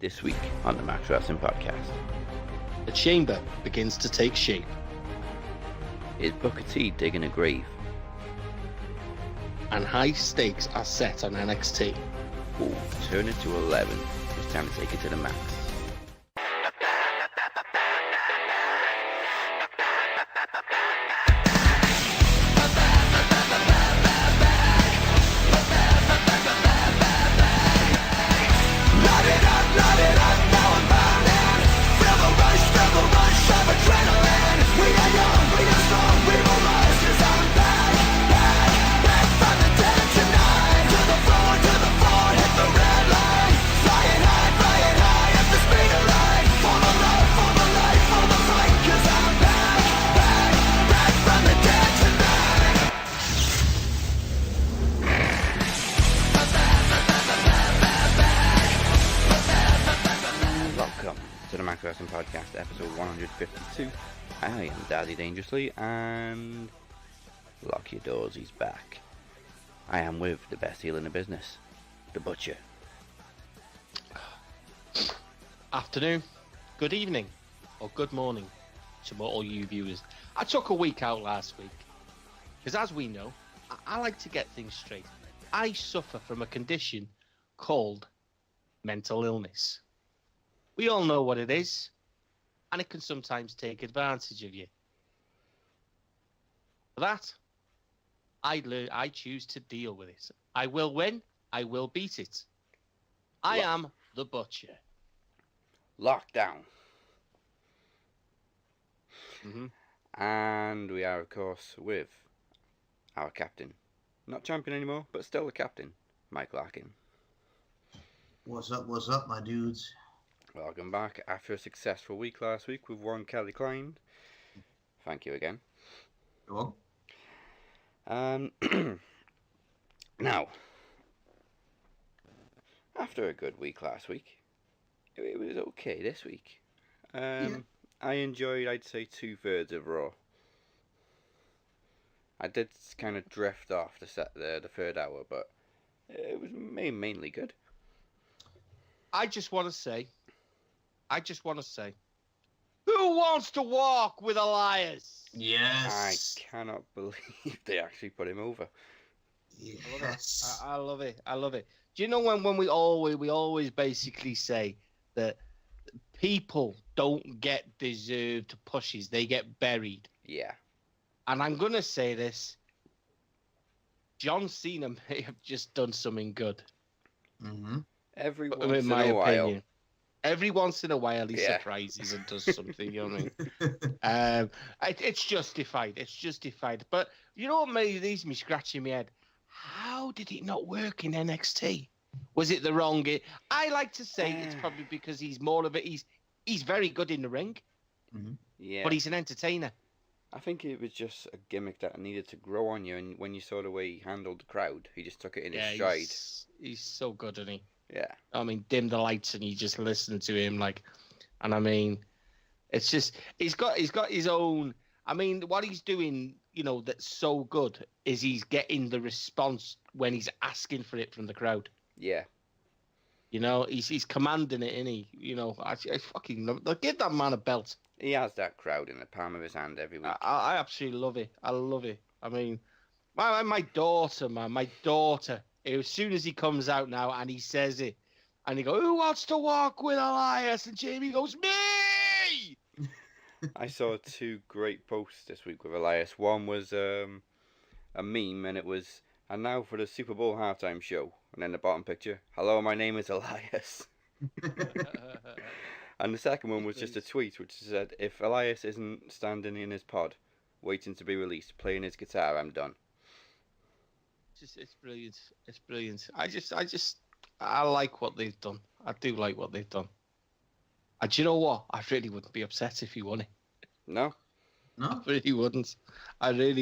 This week on the Max Wrestling Podcast. The chamber begins to take shape. Is Booker T digging a grave? And high stakes are set on NXT. Ooh, turn it to 11. It's time to take it to the max. Wrestling Podcast, episode 152. I am Dazzy Dangerously, and lock your doors, he's back. I am with the best heel in the business, the Butcher. Afternoon, good evening, or good morning to all you viewers. I took a week out last week, because as we know, I like to get things straight. I suffer from a condition called mental illness. We all know what it is, and it can sometimes take advantage of you. For that, I choose to deal with it. I will win, I will beat it. I am the Butcher. Lockdown. And we are, of course, with our captain. Not champion anymore, but still the captain, Mike Larkin. What's up, my dudes? Welcome back after a successful week last week with one Kelly Klein. Thank you again. You're welcome. Now, after a good week last week, it was okay this week. I enjoyed, I'd say, 2/3 of Raw. I did kind of drift off the third hour, but it was mainly good. I just want to say, who wants to walk with Elias? Yes. I cannot believe they actually put him over. Yes. I love it. Do you know when we always basically say that people don't get deserved pushes, they get buried. Yeah. And I'm going to say this. John Cena may have just done something good. Mm-hmm. Every once in a while. Every once in a while, he surprises and does something. You know what I mean? It's justified. But you know what leaves me scratching my head? How did it not work in NXT? Was it the wrong? I like to say it's probably because he's more of a. He's very good in the ring. Mm-hmm. Yeah. But he's an entertainer. I think it was just a gimmick that needed to grow on you, and when you saw the way he handled the crowd, he just took it in his stride. He's so good, isn't he? Yeah. I mean, dim the lights and you just listen to him, and I mean, it's just he's got his own. I mean, what he's doing, that's so good is he's getting the response when he's asking for it from the crowd. Yeah. He's commanding it, isn't he? I fucking love it. Give that man a belt. He has that crowd in the palm of his hand every week. I absolutely love it. I love it. I mean, my daughter, as soon as he comes out now and he says it, and he goes, "Who wants to walk with Elias?" And Jamie goes, "Me!" I saw 2 great posts this week with Elias. One was a meme, and it was, "And now for the Super Bowl halftime show." And then the bottom picture, "Hello, my name is Elias." And the second one was just a tweet which said, "If Elias isn't standing in his pod, waiting to be released, playing his guitar, I'm done." It's brilliant. It's brilliant. I like what they've done. I do like what they've done. And do you know what? I really wouldn't be upset if he won it. No? I really wouldn't. I mean,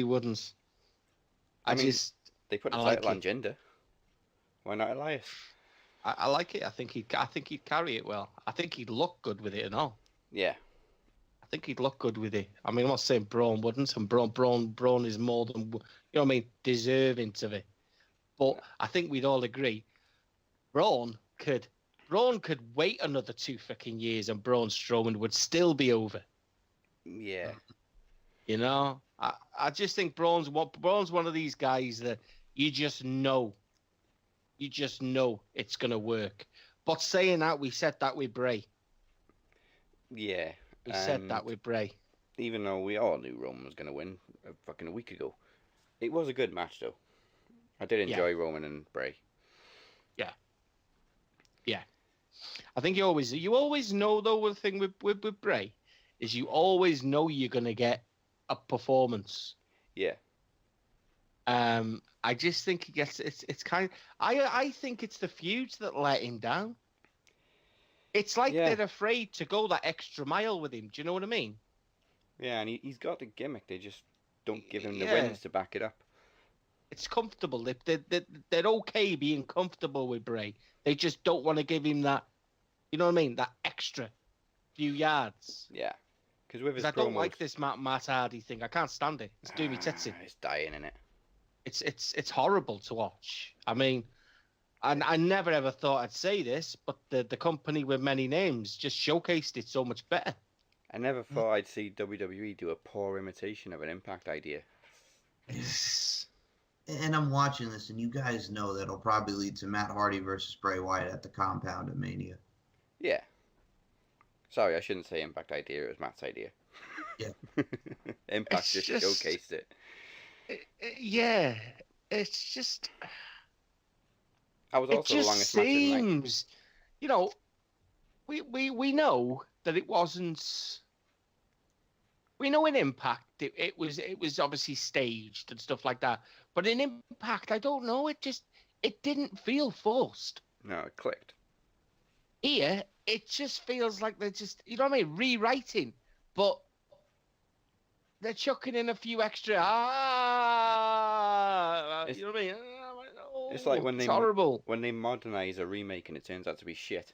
they put the title on Jinder. Why not Elias? I like it. I think he'd carry it well. I think he'd look good with it and all. Yeah. I think he'd look good with it. I mean, I'm not saying Braun wouldn't, and Braun is more than, deserving of it. But I think we'd all agree, Braun Braun could wait another 2 fucking years and Braun Strowman would still be over. Yeah. You know, I just think Braun's one of these guys that you just know it's gonna work. But saying that, we said that with Bray. Yeah. We said that with Bray. Even though we all knew Roman was gonna win a fucking week ago, it was a good match though. I did enjoy Roman and Bray. Yeah. I think you always know though. The thing with Bray is you always know you're gonna get a performance. Yeah. I just think he gets it's kind of I think it's the feuds that let him down. It's like they're afraid to go that extra mile with him. Do you know what I mean? Yeah, and he's got the gimmick. They just don't give him the wins to back it up. It's comfortable. They're okay being comfortable with Bray. They just don't want to give him that, you know what I mean? That extra few yards. Yeah. Because with his I promos... don't like this Matt Hardy thing. I can't stand it. It's doing me titsy. It's dying, innit? It's horrible to watch. I mean, I never ever thought I'd say this, but the company with many names just showcased it so much better. I never thought I'd see WWE do a poor imitation of an Impact idea. And I'm watching this, and you guys know that it'll probably lead to Matt Hardy versus Bray Wyatt at the Compound at Mania. Yeah. Sorry, I shouldn't say Impact idea. It was Matt's idea. Yeah. Impact just showcased it. Yeah. It's just... I was also the longest match of the night. You know, we know that it wasn't... We know in Impact it was obviously staged and stuff like that. But in Impact, I don't know. It didn't feel forced. No, it clicked. Here, it just feels like they're just, you know what I mean, rewriting. But they're chucking in a few extra, you know what I mean? It's like when it's horrible. When they modernize a remake and it turns out to be shit.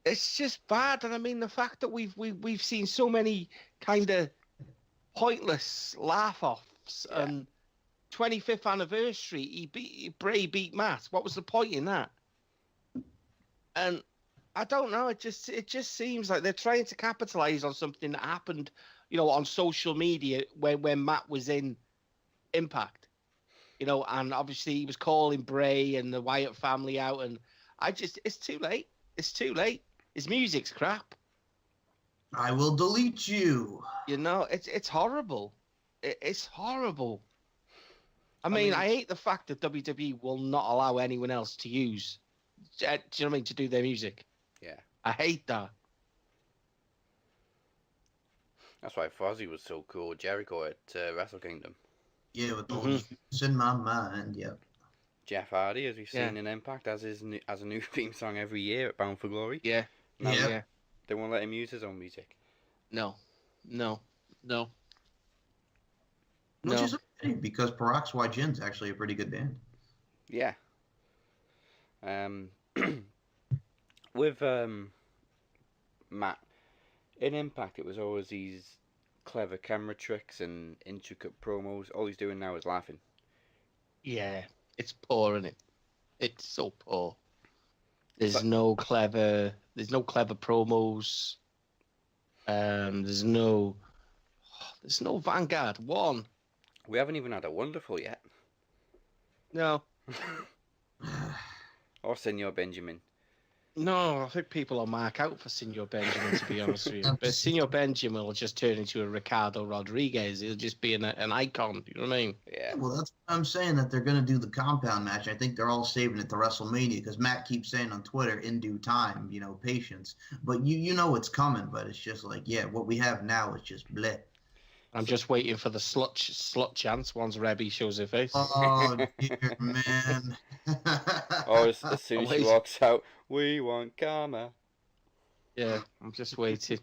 It's just bad, and I mean the fact that we've seen so many kind of pointless laugh-offs and 25th anniversary. Bray beat Matt. What was the point in that? And I don't know. It just seems like they're trying to capitalize on something that happened, you know, on social media when Matt was in Impact, you know, and obviously he was calling Bray and the Wyatt family out, and it's too late. It's too late. His music's crap. I will delete you. You know, it's horrible. It's horrible. I mean, I hate the fact that WWE will not allow anyone else to use, do you know what I mean, to do their music. Yeah. I hate that. That's why Fozzy was so cool. Jericho at Wrestle Kingdom. Yeah, with all this in my mind, yep. Jeff Hardy, as we've seen in Impact, as a new theme song every year at Bound for Glory. Yeah. No, Yeah. They won't let him use his own music. No. Which is okay, because Peroxide is actually a pretty good band. Yeah. With Matt, in Impact, it was always these clever camera tricks and intricate promos. All he's doing now is laughing. Yeah. It's poor, isn't it? It's so poor. There's no clever promos. There's no Vanguard one. We haven't even had a Wonderful yet. No. Or Senor Benjamin. No, I think people will mark out for Senor Benjamin, to be honest with you. But Senor Benjamin will just turn into a Ricardo Rodriguez. He'll just be an icon. You know what I mean? Yeah. Well, that's what I'm saying, that they're going to do the compound match. I think they're all saving it to WrestleMania, because Matt keeps saying on Twitter, in due time, you know, patience. But you know it's coming, but it's just like, yeah, what we have now is just bleh. I'm just waiting for the slut chance once Rebby shows her face. Oh, dear man. Or as soon as she walks out, we want karma. Yeah, I'm just waiting.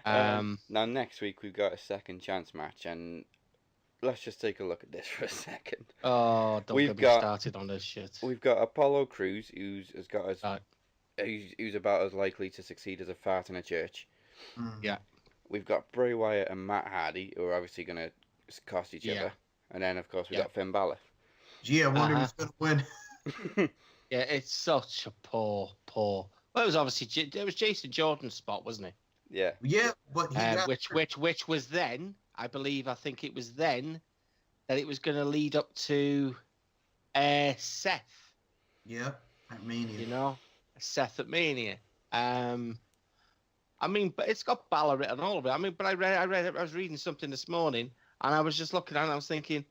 Now, next week, we've got a second chance match, and let's just take a look at this for a second. Oh, don't get me started on this shit. We've got Apollo Crews, who's about as likely to succeed as a fart in a church. Yeah. We've got Bray Wyatt and Matt Hardy, who are obviously going to cost each other. And then, of course, we've got Finn Balor. Gee, I wonder who's going to win. Yeah, it's such a poor. Well, it was obviously it was Jason Jordan's spot, wasn't it? Yeah. Yeah, but he got Which was then, I think it was then that it was going to lead up to Seth. Yeah, at Mania. You know, Seth at Mania. I mean, but it's got Balor written all over it. I mean, but I was reading something this morning, and I was just looking at it, and I was thinking,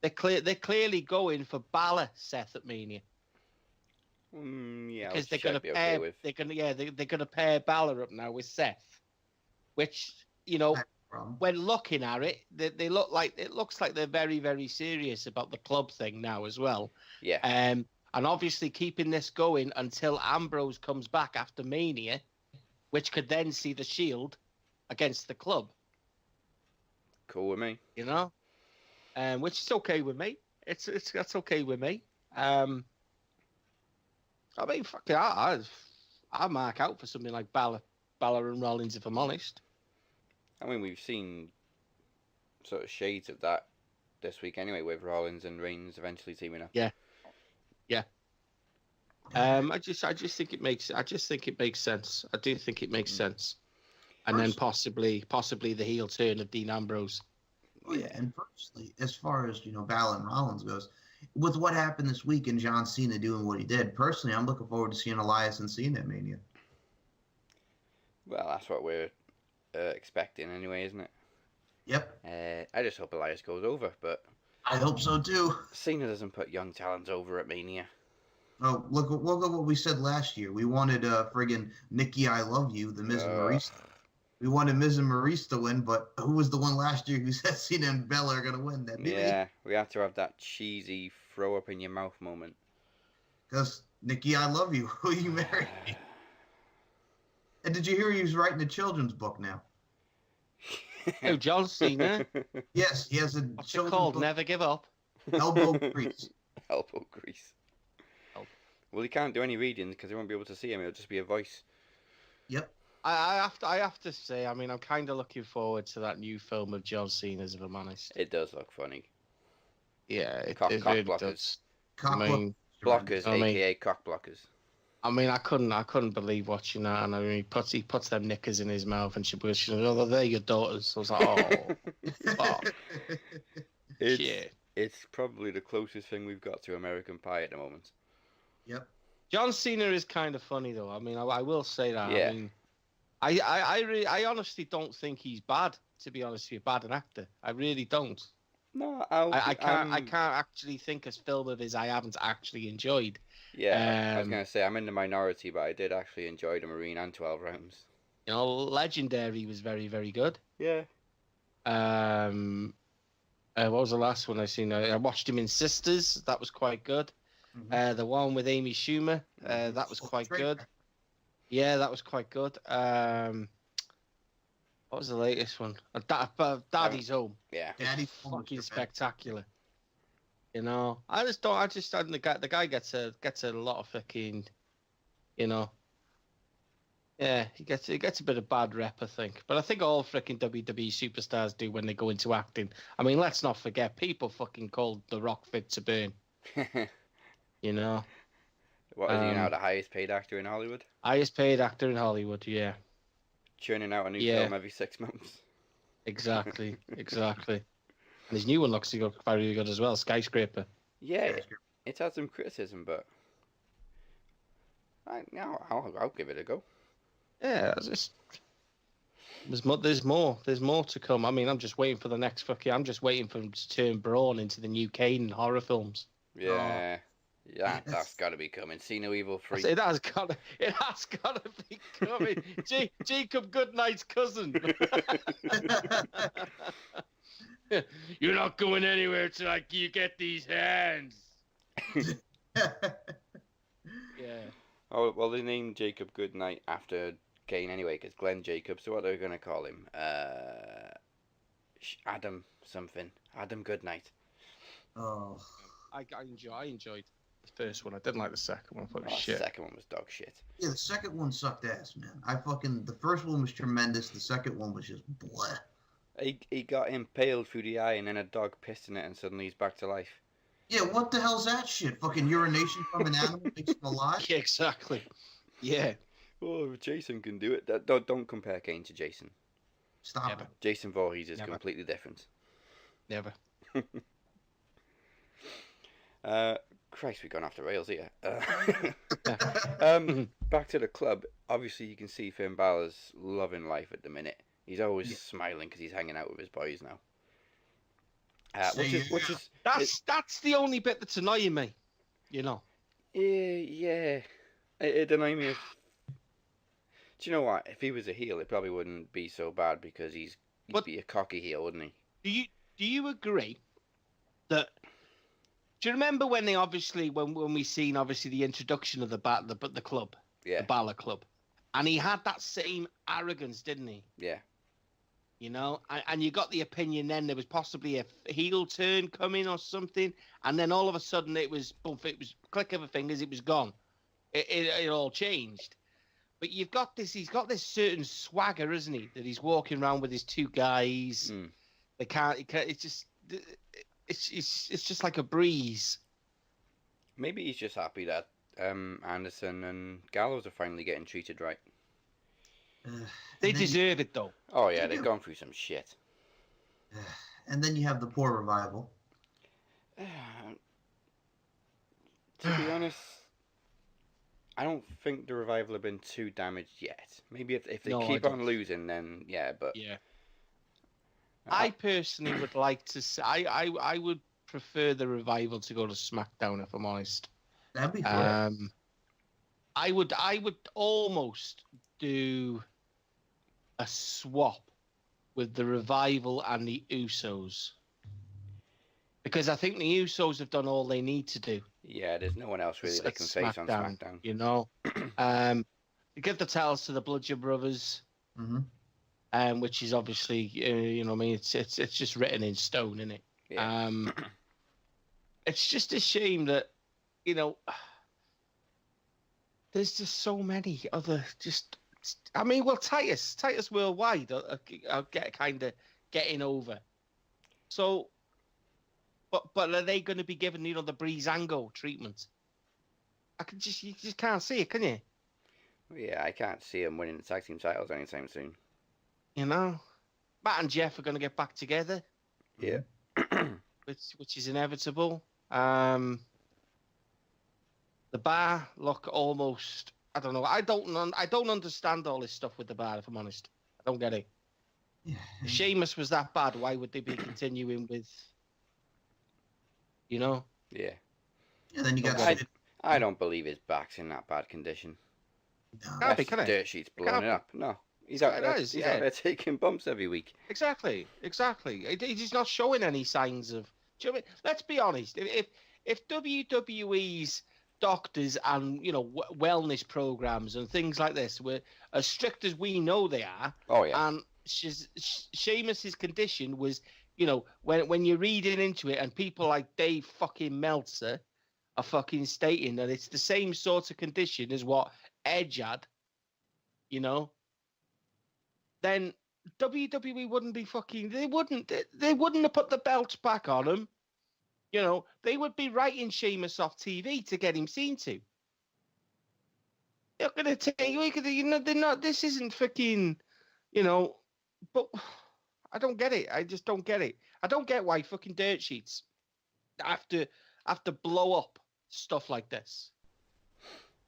they're clearly going for Balor Seth at Mania. Yeah, Because they're going to pair, okay they're gonna pair Balor up now with Seth, which, you know, when looking at it, they look like it looks like they're very, very serious about the club thing now as well. Yeah. And obviously keeping this going until Ambrose comes back after Mania, which could then see the Shield against the club. Cool with me. You know, which is okay with me. That's okay with me. I mean, fuck it, I mark out for something like Balor and Rollins, if I'm honest. I mean, we've seen sort of shades of that this week anyway, with Rollins and Reigns eventually teaming up. Yeah. I just think it makes sense. I do think it makes sense. And then possibly the heel turn of Dean Ambrose. Oh yeah, and personally, as far as Balor and Rollins goes, with what happened this week and John Cena doing what he did, personally, I'm looking forward to seeing Elias and Cena at Mania. Well, that's what we're expecting anyway, isn't it? Yep. I just hope Elias goes over, but I hope so too. Cena doesn't put young talents over at Mania. Oh, look at what we said last year. We wanted friggin' Nikki I Love You, the Miz and Maurice. We wanted Miz and Maurice to win, but who was the one last year who said Cena and Bella are going to win? That Yeah, we have to have that cheesy throw up in your mouth moment. Because Nikki I Love You, who you married? And did you hear he was writing a children's book now? Oh, John Cena? Yes, he has a What's it called? Book. Never Give Up. Elbow Grease. Elbow Grease. Well, he can't do any readings because he won't be able to see him. It'll just be a voice. Yep. I have to say, I mean, I'm kind of looking forward to that new film of John Cena's, if I'm honest. It does look funny. Yeah, it cock really blockers. Does. Blockers, aka cock blockers. I mean, I couldn't believe watching that, and I mean, he puts them knickers in his mouth, and she goes, "Oh, they're your daughters." I was like, "Oh, fuck." It's probably the closest thing we've got to American Pie at the moment. Yep. John Cena is kind of funny, though. I mean, I will say that. Yeah. I mean, I honestly don't think he's bad. To be honest with you, bad an actor. I really don't. No, I can't actually think a film of his I haven't actually enjoyed. Yeah, I was gonna say I'm in the minority, but I did actually enjoy The Marine and 12 Rounds. You know, Legendary was very, very good. Yeah. What was the last one I seen? I watched him in Sisters. That was quite good. Mm-hmm. The one with Amy Schumer. That was quite good. Yeah, that was quite good. What was the latest one? Daddy's Home. Yeah. Daddy's fucking spectacular. You know, the guy gets a lot of fucking, you know. Yeah, he gets a bit of bad rep, I think. But I think all freaking WWE superstars do when they go into acting. I mean, let's not forget, people fucking called The Rock fit to burn. You know. What is he now, the highest paid actor in Hollywood? Highest paid actor in Hollywood, yeah. Churning out a new film every 6 months. Exactly. And his new one looks very good as well, Skyscraper. Yeah, it has some criticism, but I'll give it a go. Yeah, there's more to come. I mean, I'm just waiting for the next I'm just waiting for him to turn Braun into the new Kane in horror films. Yeah. Yeah, that's got to be coming. See No Evil 3. It has got to be coming. Jacob Goodnight's cousin. You're not going anywhere till you get these hands. Yeah. Oh, well, they named Jacob Goodnight after Kane anyway, because Glenn Jacobs. So what are they going to call him? Adam something. Adam Goodnight. Oh. I enjoyed the first one. I didn't like the second one. I thought it was shit. The second one was dog shit. Yeah, the second one sucked ass, man. The first one was tremendous. The second one was just bleh. He got impaled through the eye, and then a dog pissed in it, and suddenly he's back to life. Yeah, what the hell's that shit? Fucking urination from an animal makes him alive? Yeah, exactly. Yeah. Oh, Jason can do it. Don't compare Kane to Jason. Stop Never. it. Jason Voorhees is Never. completely different. Never. Christ, we've gone off the rails here. Mhm. Back to the club. Obviously, you can see Finn Balor's loving life at the minute. He's always smiling because he's hanging out with his boys now. Which is That's the only bit that's annoying me. You know. yeah. It annoyed me. Do you know what? If he was a heel, it probably wouldn't be so bad because he'd be a cocky heel, wouldn't he? Do you agree that? Do you remember when they obviously when we seen obviously the introduction of the club, Yeah. the Balor Club, and he had that same arrogance, didn't he? Yeah. You know, and you got the opinion then there was possibly a heel turn coming or something, and then all of a sudden it was click of a fingers, it was gone. It all changed. But he's got this certain swagger, isn't he? That he's walking around with his two guys. They can't. It's just like a breeze. Maybe he's just happy that Anderson and Gallows are finally getting treated right. They deserve it, though. Oh, yeah, they've gone through some shit. And then you have the poor Revival. To be honest, I don't think the Revival have been too damaged yet. Maybe if they keep on losing, then yeah, but... Yeah. I personally would like to say... I would prefer the Revival to go to SmackDown, if I'm honest. That'd be great. I would almost do a swap with the Revival and the Usos, because I think the Usos have done all they need to do. Yeah, there's no one else really they can face on SmackDown. You know, you give the titles to the Bludgeon Brothers, which is obviously you know, I mean, it's just written in stone, isn't it? Yeah. It's just a shame that, you know, there's just so many other I mean, well, Titus Worldwide are getting over. So, but are they going to be given, you know, the Breezango treatment? You just can't see it, can you? Yeah, I can't see them winning the tag team titles anytime soon. You know, Matt and Jeff are going to get back together. Yeah. which is inevitable. The Bar look almost. I don't know. I don't understand all this stuff with the Bar, if I'm honest. I don't get it. Yeah. If Sheamus was that bad, why would they be continuing with? You know. Yeah. And then you got. I don't believe his back's in that bad condition. No. Dirt sheets blowing it up. No. He's out there taking bumps every week. Exactly. He's not showing any signs of. Do you know what I mean? Let's be honest. If WWE's doctors and, you know, wellness programs and things like this were as strict as we know they are, oh yeah, and Sheamus's condition was, you know, when you're reading into it and people like Dave fucking Meltzer are fucking stating that it's the same sort of condition as what Edge had, you know, then WWE wouldn't be fucking. They wouldn't have put the belts back on him. You know, they would be writing Sheamus off TV to get him seen to. They're gonna take. You know, they're not. This isn't fucking. You know, but I don't get it. I just don't get it. I don't get why fucking dirt sheets have to blow up stuff like this.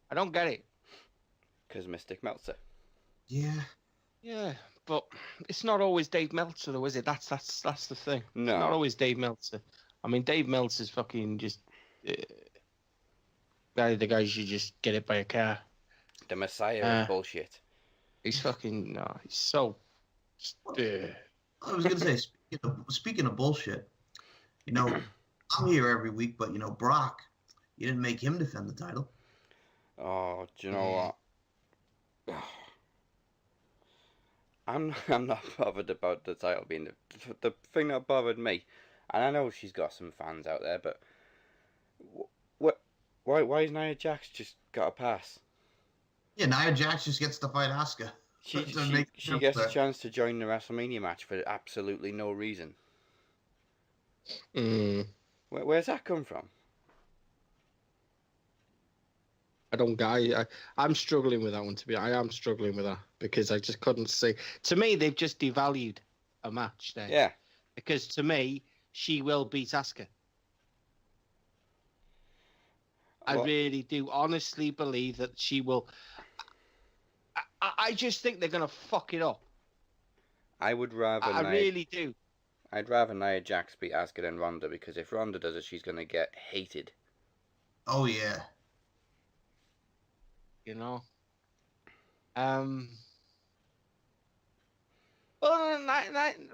I don't get it. Because Mystic Meltzer. Yeah. Yeah, but it's not always Dave Meltzer, though, is it? That's the thing. No. It's not always Dave Meltzer. I mean, Dave Meltzer's fucking just... the guy should just get hit by a car. The Messiah is bullshit. He's fucking... No, he's so... I was going to say, speaking of bullshit, you know, I'm here every week, but, you know, Brock, you didn't make him defend the title. Oh, do you know what? I'm not bothered about the title being the thing that bothered me, and I know she's got some fans out there, but why has Nia Jax just got a pass? Yeah, Nia Jax just gets to fight Asuka. She gets a chance to join the WrestleMania match for absolutely no reason. Where's that come from? I don't get. I'm struggling with that one. I am struggling with that because I just couldn't see. To me, they've just devalued a match there. Yeah. Because to me, she will beat Asuka. I really do honestly believe that she will. I just think they're gonna fuck it up. I would rather. I really do. I'd rather Nia Jax beat Asuka than Ronda, because if Ronda does it, she's gonna get hated. Oh yeah. You know. Well,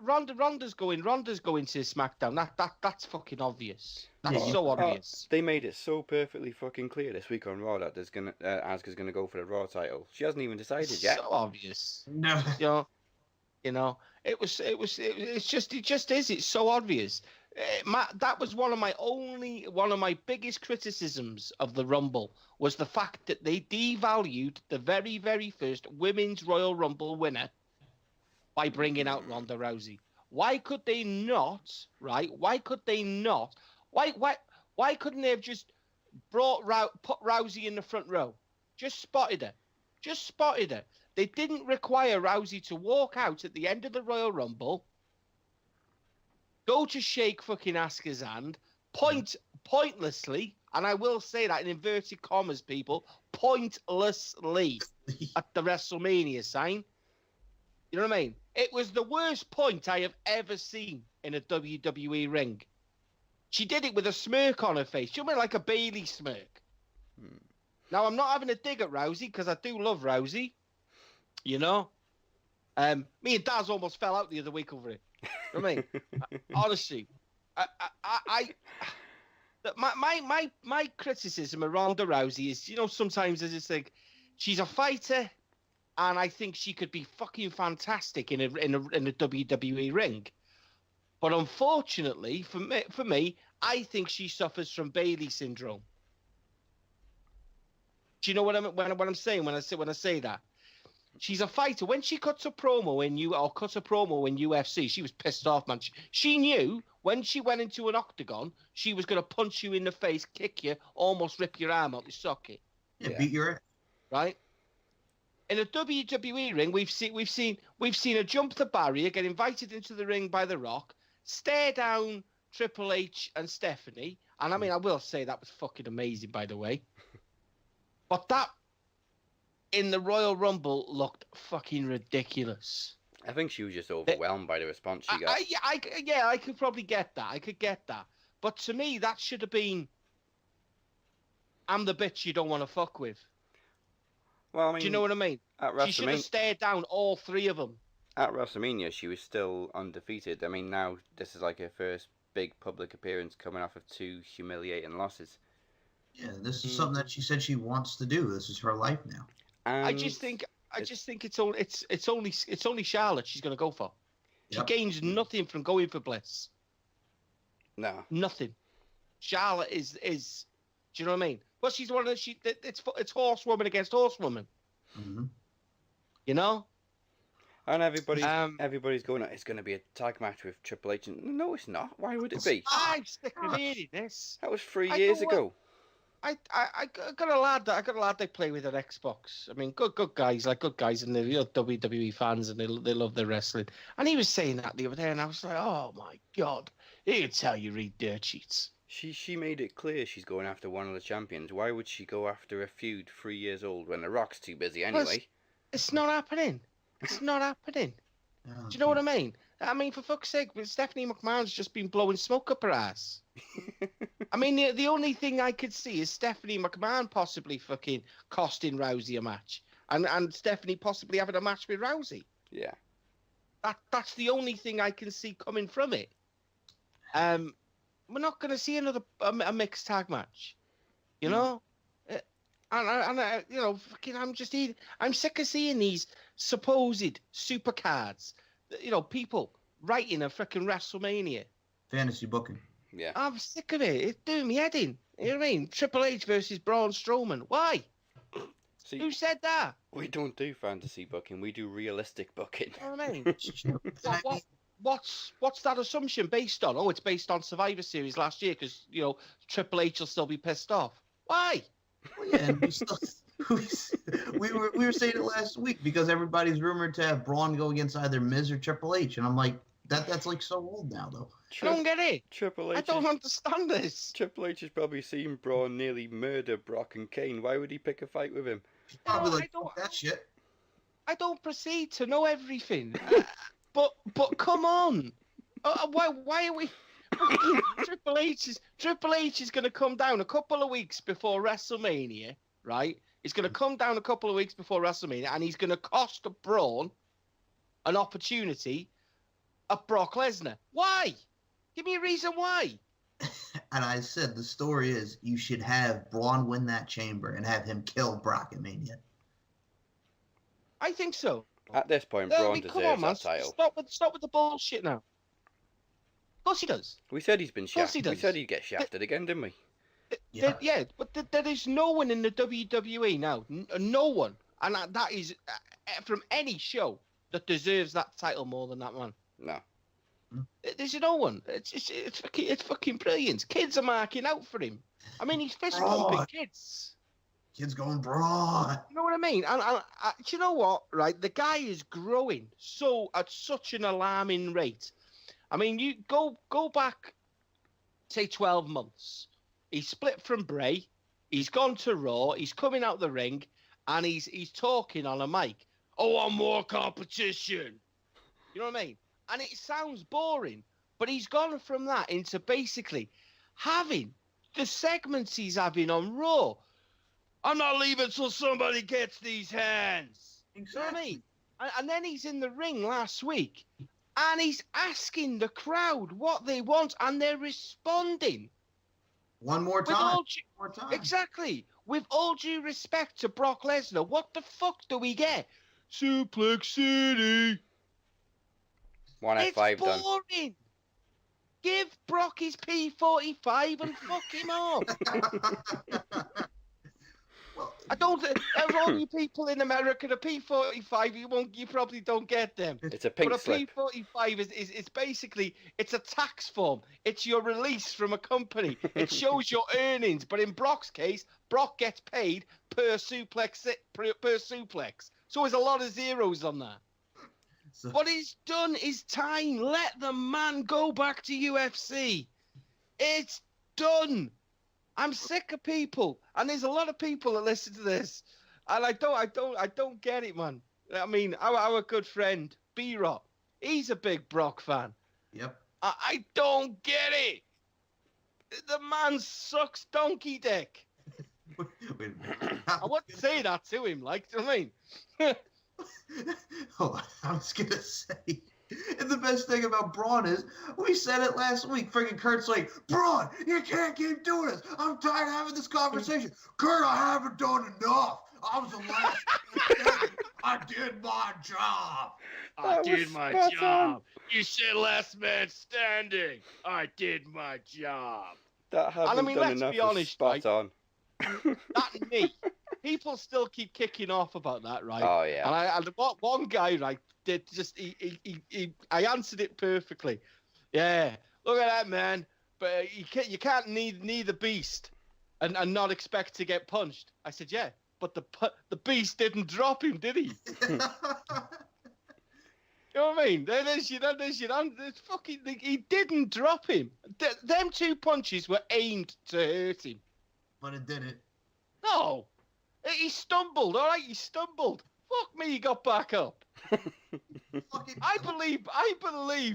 Ronda's going to SmackDown. That's fucking obvious. That's so obvious. They made it so perfectly fucking clear this week on Raw that there's Asuka's gonna go for the Raw title. She hasn't even decided yet. So obvious. No. You know, it just is. It's so obvious. That was one of my biggest criticisms of the Rumble, was the fact that they devalued the very, very first Women's Royal Rumble winner by bringing out Ronda Rousey. Why could they not, right? Why couldn't they have just put Rousey in the front row? Just spotted her. They didn't require Rousey to walk out at the end of the Royal Rumble, go to shake fucking Asuka's hand, pointlessly, and I will say that in inverted commas, people, pointlessly at the WrestleMania sign. You know what I mean? It was the worst point I have ever seen in a WWE ring. She did it with a smirk on her face. She went like a Bailey smirk. Now, I'm not having a dig at Rousey, because I do love Rousey. You know? Me and Daz almost fell out the other week over it. You know what I mean? Honestly. My criticism of Ronda Rousey is, you know, sometimes I just think she's a fighter, and I think she could be fucking fantastic in a WWE ring. But unfortunately, for me, I think she suffers from Bailey syndrome. Do you know what I'm saying when I say that? She's a fighter. When she cuts a promo in UFC, she was pissed off, man. She knew when she went into an octagon, she was going to punch you in the face, kick you, almost rip your arm out the socket. Yeah, beat your ass. Right? In a WWE ring, we've seen her jump the barrier, get invited into the ring by The Rock, stare down Triple H and Stephanie, and I mean, I will say that was fucking amazing, by the way. But that in the Royal Rumble looked fucking ridiculous. I think she was just overwhelmed by the response she got. I could probably get that. I could get that. But to me, that should have been, I'm the bitch you don't want to fuck with. Well, I mean, do you know what I mean? She should have stared down all three of them. At WrestleMania, she was still undefeated. I mean, now this is like her first big public appearance coming off of 2 humiliating losses. Yeah, this is something that she said she wants to do. This is her life now. And I just think it's only Charlotte she's going to go for. She gains nothing from going for Bliss. No. Nothing. Charlotte is. Do you know what I mean? Well, she's one of it's horsewoman against horsewoman. Mm-hmm. You know. And everybody's going, it's going to be a tag match with Triple H. And no, it's not. Why would it be? I'm sick of hearing this. That was 3 years ago. I got a lad they play with at Xbox. I mean, good guys, and they're WWE fans, and they love their wrestling. And he was saying that the other day, and I was like, oh my god, he could tell you read dirt sheets. She made it clear she's going after one of the champions. Why would she go after a feud 3 years old when The Rock's too busy anyway? It's not happening. It's not happening. Do you know what I mean? I mean, for fuck's sake, Stephanie McMahon's just been blowing smoke up her ass. I mean, the only thing I could see is Stephanie McMahon possibly fucking costing Rousey a match, and Stephanie possibly having a match with Rousey. Yeah. That's the only thing I can see coming from it. We're not going to see another a mixed tag match, you know. And you know, fucking, I'm sick of seeing these supposed super cards. You know, people writing a freaking WrestleMania. Fantasy booking. Yeah. I'm sick of it. It's doing me head in. You know what I mean? Triple H versus Braun Strowman. Why? See, who said that? We don't do fantasy booking. We do realistic booking. You know what I mean? What's that assumption based on? Oh, it's based on Survivor Series last year because, you know, Triple H will still be pissed off. Why? Well, yeah, and we were saying it last week because everybody's rumored to have Braun go against either Miz or Triple H, and I'm like, that's like so old now, though. I don't get it. Triple I H. don't understand this. Triple H has probably seen Braun nearly murder Brock and Kane. Why would he pick a fight with him? He's probably like, fuck that shit. I don't proceed to know everything. But come on. Why are we... Triple H is going to come down a couple of weeks before WrestleMania, right? He's going to come down a couple of weeks before WrestleMania, and he's going to cost Braun an opportunity at Brock Lesnar. Why? Give me a reason why. And I said the story is you should have Braun win that chamber and have him kill Brock at Mania. I think so. At this point, Braun deserves that title. Stop with the bullshit now. Of course he does. We said he's been shafted. He we said he'd get shafted again, didn't we? Yeah. But there is no one in the WWE now. No one. And that is from any show that deserves that title more than that man. No. There's no one. It's fucking brilliant. Kids are marking out for him. I mean, he's fist pumping kids. Kids going Braun. You know what I mean? And do you know what? Right, the guy is growing at such an alarming rate. I mean, you go back, say 12 months. He split from Bray. He's gone to Raw. He's coming out the ring, and he's talking on a mic. Oh, I want more competition. You know what I mean? And it sounds boring, but he's gone from that into basically having the segments he's having on Raw. I'm not leaving till somebody gets these hands. Exactly. You know what I mean? And then he's in the ring last week, and he's asking the crowd what they want, and they're responding. One more time. Exactly. With all due respect to Brock Lesnar, what the fuck do we get? Suplex City. One at 5 done. It's boring. Give Brock his P45 and fuck him up. I don't. All you people in America, the P45, you probably don't get them. It's a pink slip. But a P45 is basically it's a tax form. It's your release from a company. It shows your earnings. But in Brock's case, Brock gets paid per suplex. So there's a lot of zeros on that. So, what he's done is time. Let the man go back to UFC. It's done. I'm sick of people, and there's a lot of people that listen to this, and I don't get it, man. I mean, our good friend B-Rock, he's a big Brock fan. Yep. I don't get it. The man sucks donkey dick. Wait, I wouldn't say that to him, like, do you know what I mean? Oh, I was gonna say. And the best thing about Braun is, we said it last week. Friggin' Kurt's like, Braun, you can't keep doing this. I'm tired of having this conversation. Kurt, I haven't done enough. I was the last. I did my job. I did my job. You said last man standing. I did my job. That haven't done enough. Be honest, spot on. That and me. People still keep kicking off about that, right? Oh yeah. And one guy, right, did just I answered it perfectly. Yeah, look at that, man. But you can't need the beast and not expect to get punched. I said, yeah, but the beast didn't drop him, did he? You know what I mean? There's fucking. He didn't drop him. Them two punches were aimed to hurt him. But it didn't. No. He stumbled, all right? He stumbled. Fuck me, he got back up. I believe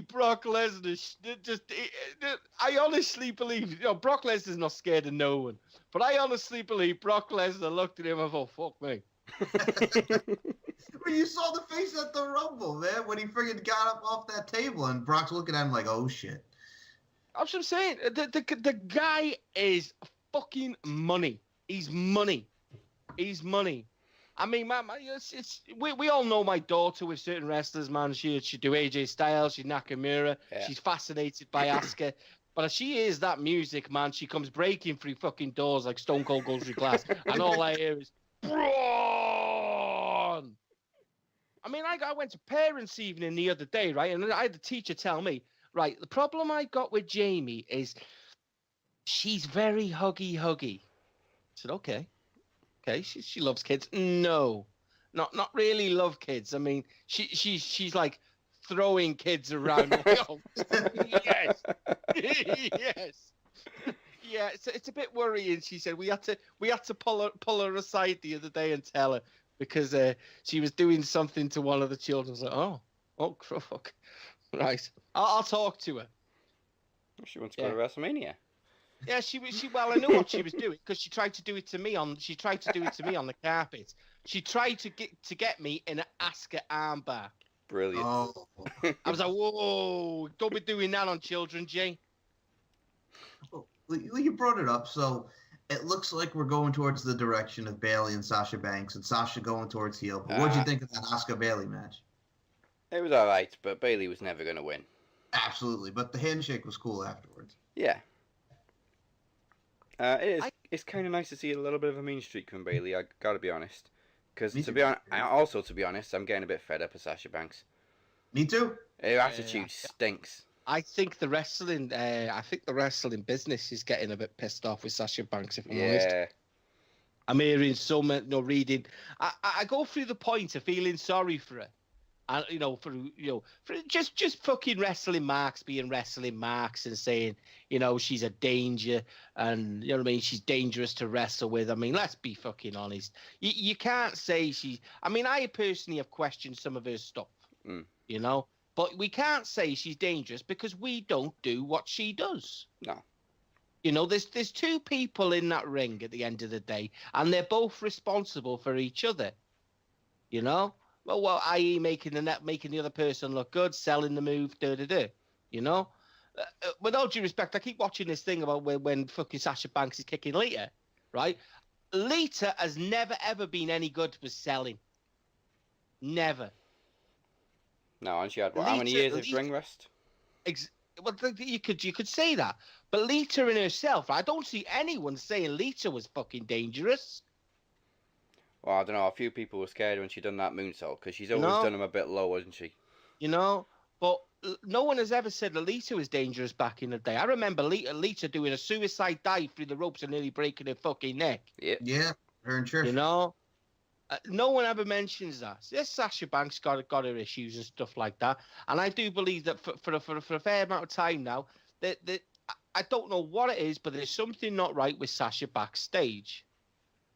Brock Lesnar I honestly believe, Brock Lesnar's not scared of no one. But I honestly believe Brock Lesnar looked at him and thought, fuck me. Well, you saw the face at the Rumble, man, when he friggin' got up off that table and Brock's looking at him like, oh shit. That's what I'm saying. The guy is fucking money. He's money. He's money. I mean, man, we all know my daughter with certain wrestlers, man. She do AJ Styles, she's Nakamura. Yeah. She's fascinated by Asuka. But she is that music, man. She comes breaking through fucking doors like Stone Cold goes through glass. And all I hear is, Braun! I mean, I went to parents' evening the other day, right? And I had the teacher tell me, right, the problem I got with Jamie is she's very huggy. I said, okay. okay, she loves kids. No, not really love kids. I mean, she's like throwing kids around. Like, oh, yes, yes. Yeah, it's a bit worrying. She said we had to pull her aside the other day and tell her because she was doing something to one of the children. I was like, oh, fuck, right. I'll talk to her. She wants to go to WrestleMania. Yeah, well, I knew what she was doing because she tried to do it to me on the carpet. She tried to get me in an Asuka armbar. Brilliant. Oh. I was like, whoa, don't be doing that on children, Jay. Well, you brought it up, so it looks like we're going towards the direction of Bayley and Sasha Banks, and Sasha going towards heel. But what'd you think of that Asuka Bayley match? It was all right, but Bayley was never going to win. Absolutely, but the handshake was cool afterwards. Yeah. It's kind of nice to see a little bit of a mean streak from Bayley. I gotta be honest, because to be honest, I'm getting a bit fed up of Sasha Banks. Me too. Her attitude stinks. I think the wrestling business is getting a bit pissed off with Sasha Banks. If I'm honest, I'm hearing so much, reading. I go through the point of feeling sorry for her, and for just fucking wrestling marks being wrestling marks and saying, she's a danger and you know what I mean, she's dangerous to wrestle with. I mean, let's be fucking honest. You can't say she. I mean, I personally have questioned some of her stuff. But we can't say she's dangerous because we don't do what she does. No. There's two people in that ring at the end of the day, and they're both responsible for each other. Well, i.e. making the other person look good, selling the move, With all due respect, I keep watching this thing about when fucking Sasha Banks is kicking Lita, right? Lita has never, ever been any good with selling. Never. No, and she had how many years of ring rest? Well, you could say that, but Lita in herself, I don't see anyone saying Lita was fucking dangerous. Well, I don't know. A few people were scared when she done that moonsault because she's always done them a bit low, hasn't she? But no one has ever said that Lita was dangerous back in the day. I remember Lita doing a suicide dive through the ropes and nearly breaking her fucking neck. Yeah, her and Trish. No one ever mentions that. Yes, Sasha Banks got her issues and stuff like that, and I do believe that for a fair amount of time now, that I don't know what it is, but there's something not right with Sasha backstage.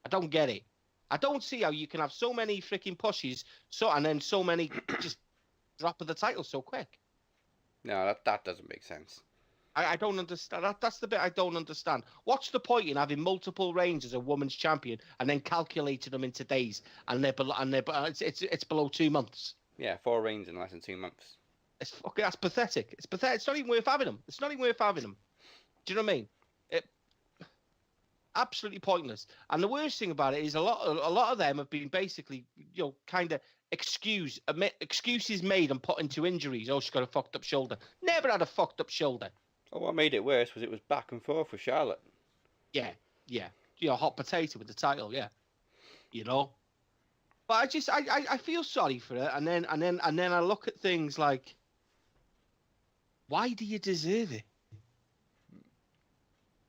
I don't get it. I don't see how you can have so many freaking pushes, and then so many just drop of the title so quick. No, that doesn't make sense. I don't understand. That's the bit I don't understand. What's the point in having multiple reigns as a women's champion and then calculating them into days and it's below 2 months? Yeah, 4 reigns in less than 2 months. That's pathetic. It's pathetic. It's not even worth having them. Do you know what I mean? Absolutely pointless. And the worst thing about it is a lot of them have been basically, kind of excuses made and put into injuries. Oh, she's got a fucked up shoulder. Never had a fucked up shoulder. Oh, what made it worse was it was back and forth with Charlotte. Yeah. Hot potato with the title, yeah. But I feel sorry for her, and then I look at things like, why do you deserve it?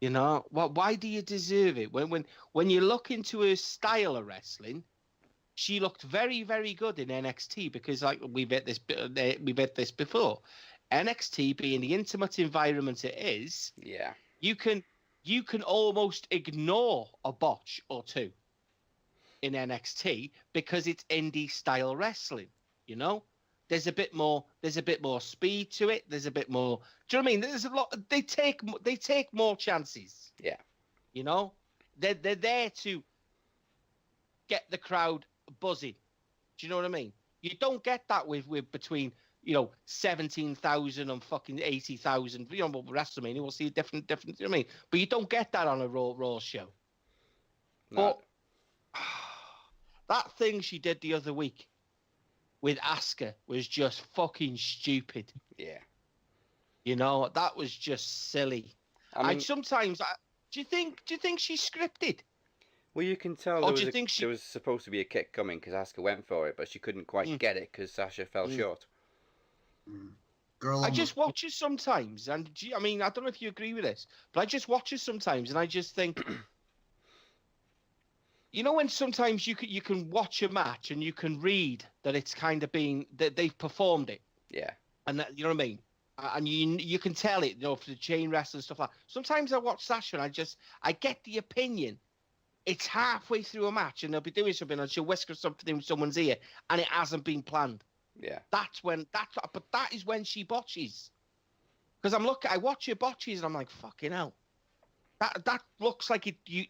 Why do you deserve it? When you look into her style of wrestling, she looked very, very good in NXT because, like we've had this before. NXT being the intimate environment it is, you can almost ignore a botch or two in NXT because it's indie style wrestling. There's a bit more speed to it. There's a bit more. Do you know what I mean? There's a lot. They take more chances. Yeah. They're there to get the crowd buzzing. Do you know what I mean? You don't get that with between 17,000 and fucking 80,000. WrestleMania, we'll see a different. You know what I mean? But you don't get that on a Raw show. No. But that thing she did the other week with Asuka was just fucking stupid. Yeah. That was just silly. I mean, sometimes, do you think she's scripted? Well, you can tell there was supposed to be a kick coming because Asuka went for it, but she couldn't quite get it because Sasha fell short. Girl, I just watch it sometimes, and I mean, I don't know if you agree with this, but I just watch it sometimes, and I just think, You know when sometimes you can watch a match and you can read that it's kind of been that they've performed it. Yeah. And that, you know what I mean? And you can tell it, for the chain wrestling and stuff like that. Sometimes I watch Sasha and I get the opinion. It's halfway through a match and they'll be doing something and she'll whisper something in someone's ear and it hasn't been planned. Yeah. But that is when she botches. Because I watch her botches and I'm like, fucking hell. That looks like it. Do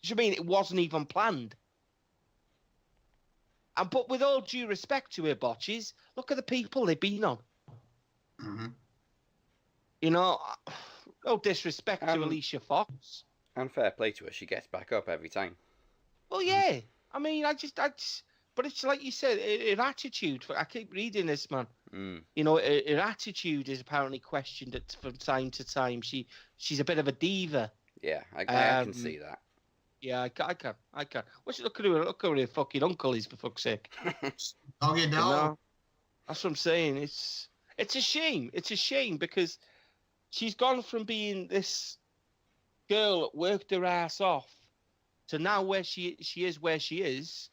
you mean it wasn't even planned? But with all due respect to her botches, look at the people they've been on. Mm-hmm. No disrespect to Alicia Fox. And fair play to her, she gets back up every time. Well, yeah. I mean, but it's like you said, her attitude. I keep reading this, man. Mm. Her attitude is apparently questioned from time to time. She's a bit of a diva. Yeah, I can see that. Yeah, I can. Look at her fucking uncle is, for fuck's sake. Dog it down. That's what I'm saying. It's a shame. It's a shame because she's gone from being this girl that worked her ass off to now where she is,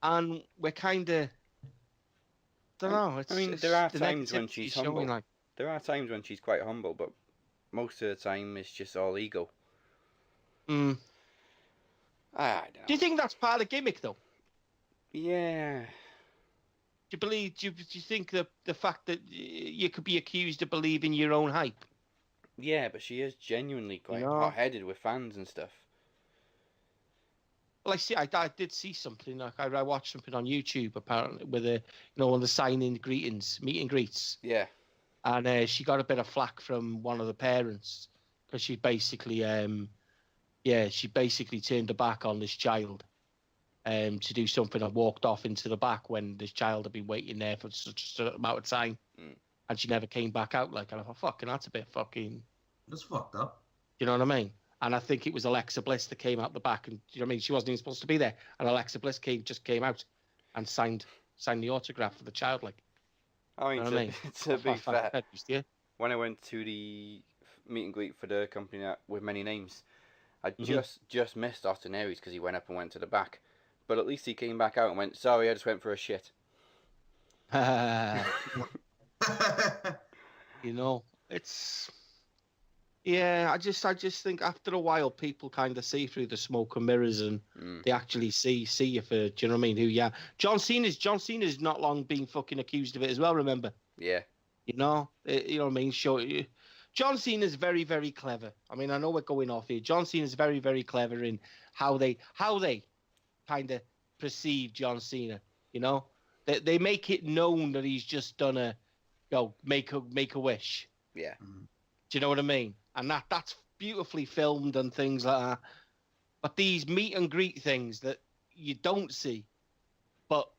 and we're kind of. Don't know. There are times when she's humble. There are times when she's quite humble, but most of the time it's just all ego. Mm. I don't know. Do you think that's part of the gimmick, though? Yeah. Do you think that the fact that you could be accused of believing your own hype? Yeah, but she is genuinely quite hot-headed with fans and stuff. Well, I did see something. Like I watched something on YouTube apparently with one of the meet and greets. Yeah. And she got a bit of flack from one of the parents because she basically turned her back on this child to do something and walked off into the back when this child had been waiting there for such a certain amount of time. Mm. And she never came back out. And I thought, fucking, that's a bit fucking... That's fucked up. You know what I mean? And I think it was Alexa Bliss that came out the back. And, you know what I mean? She wasn't even supposed to be there. And Alexa Bliss came out and signed the autograph for the child, like. I mean, you know to be fair, when I went to the meet and greet for the company with many names, I just missed Austin Aries because he went up and went to the back. But at least he came back out and went, sorry, I just went for a shit. It's... Yeah, I just think after a while people kind of see through the smoke and mirrors and they actually see you for, do you know what I mean, who you are. John Cena's not long been fucking accused of it as well, remember? Yeah. You know what I mean? John Cena's very, very clever. I mean, I know we're going off here. John Cena's very, very clever in how they kind of perceive John Cena, you know? They make it known that he's just done make a wish. Yeah. Do you know what I mean? And that's beautifully filmed and things like that. But these meet and greet things that you don't see, but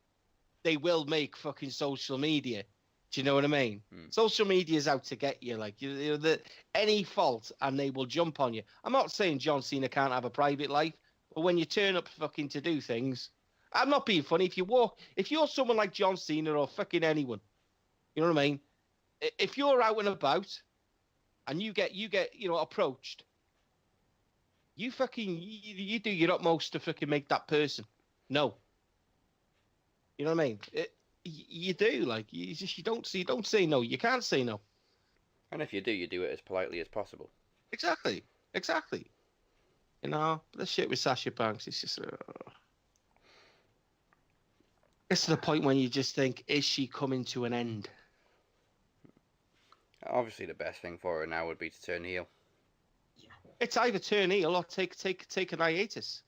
they will make fucking social media. Do you know what I mean? Social media is out to get you. Like, any fault and they will jump on you. I'm not saying John Cena can't have a private life, but when you turn up fucking to do things, I'm not being funny. If you're someone like John Cena or fucking anyone, you know what I mean? If you're out and about, and you get approached, you do your utmost to fucking make that person no. You know what I mean? You do, like, you don't say no. You can't say no. And if you do it as politely as possible. Exactly. You know, the shit with Sasha Banks, it's just it's to the point when you just think, is she coming to an end? Obviously, the best thing for her now would be to turn heel. Yeah. It's either turn heel or take an hiatus.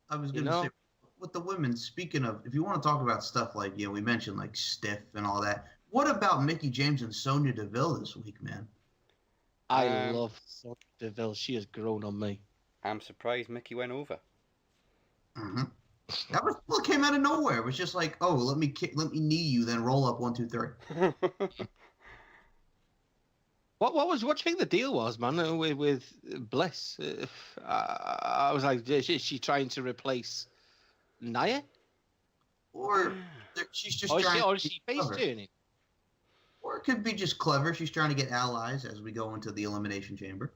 I was going to say, with the women, speaking of, if you want to talk about stuff like, we mentioned like stiff and all that, what about Mickie James and Sonya Deville this week, man? I love Sonya Deville. She has grown on me. I'm surprised Mickie went over. Mm-hmm. That came out of nowhere. It was just like, oh, let me knee you, then roll up 1, 2, 3. What do you think the deal was, man, with Bliss? I was like, is she trying to replace Nia? Or she's just or is she face turning? Or it could be just clever. She's trying to get allies as we go into the Elimination Chamber.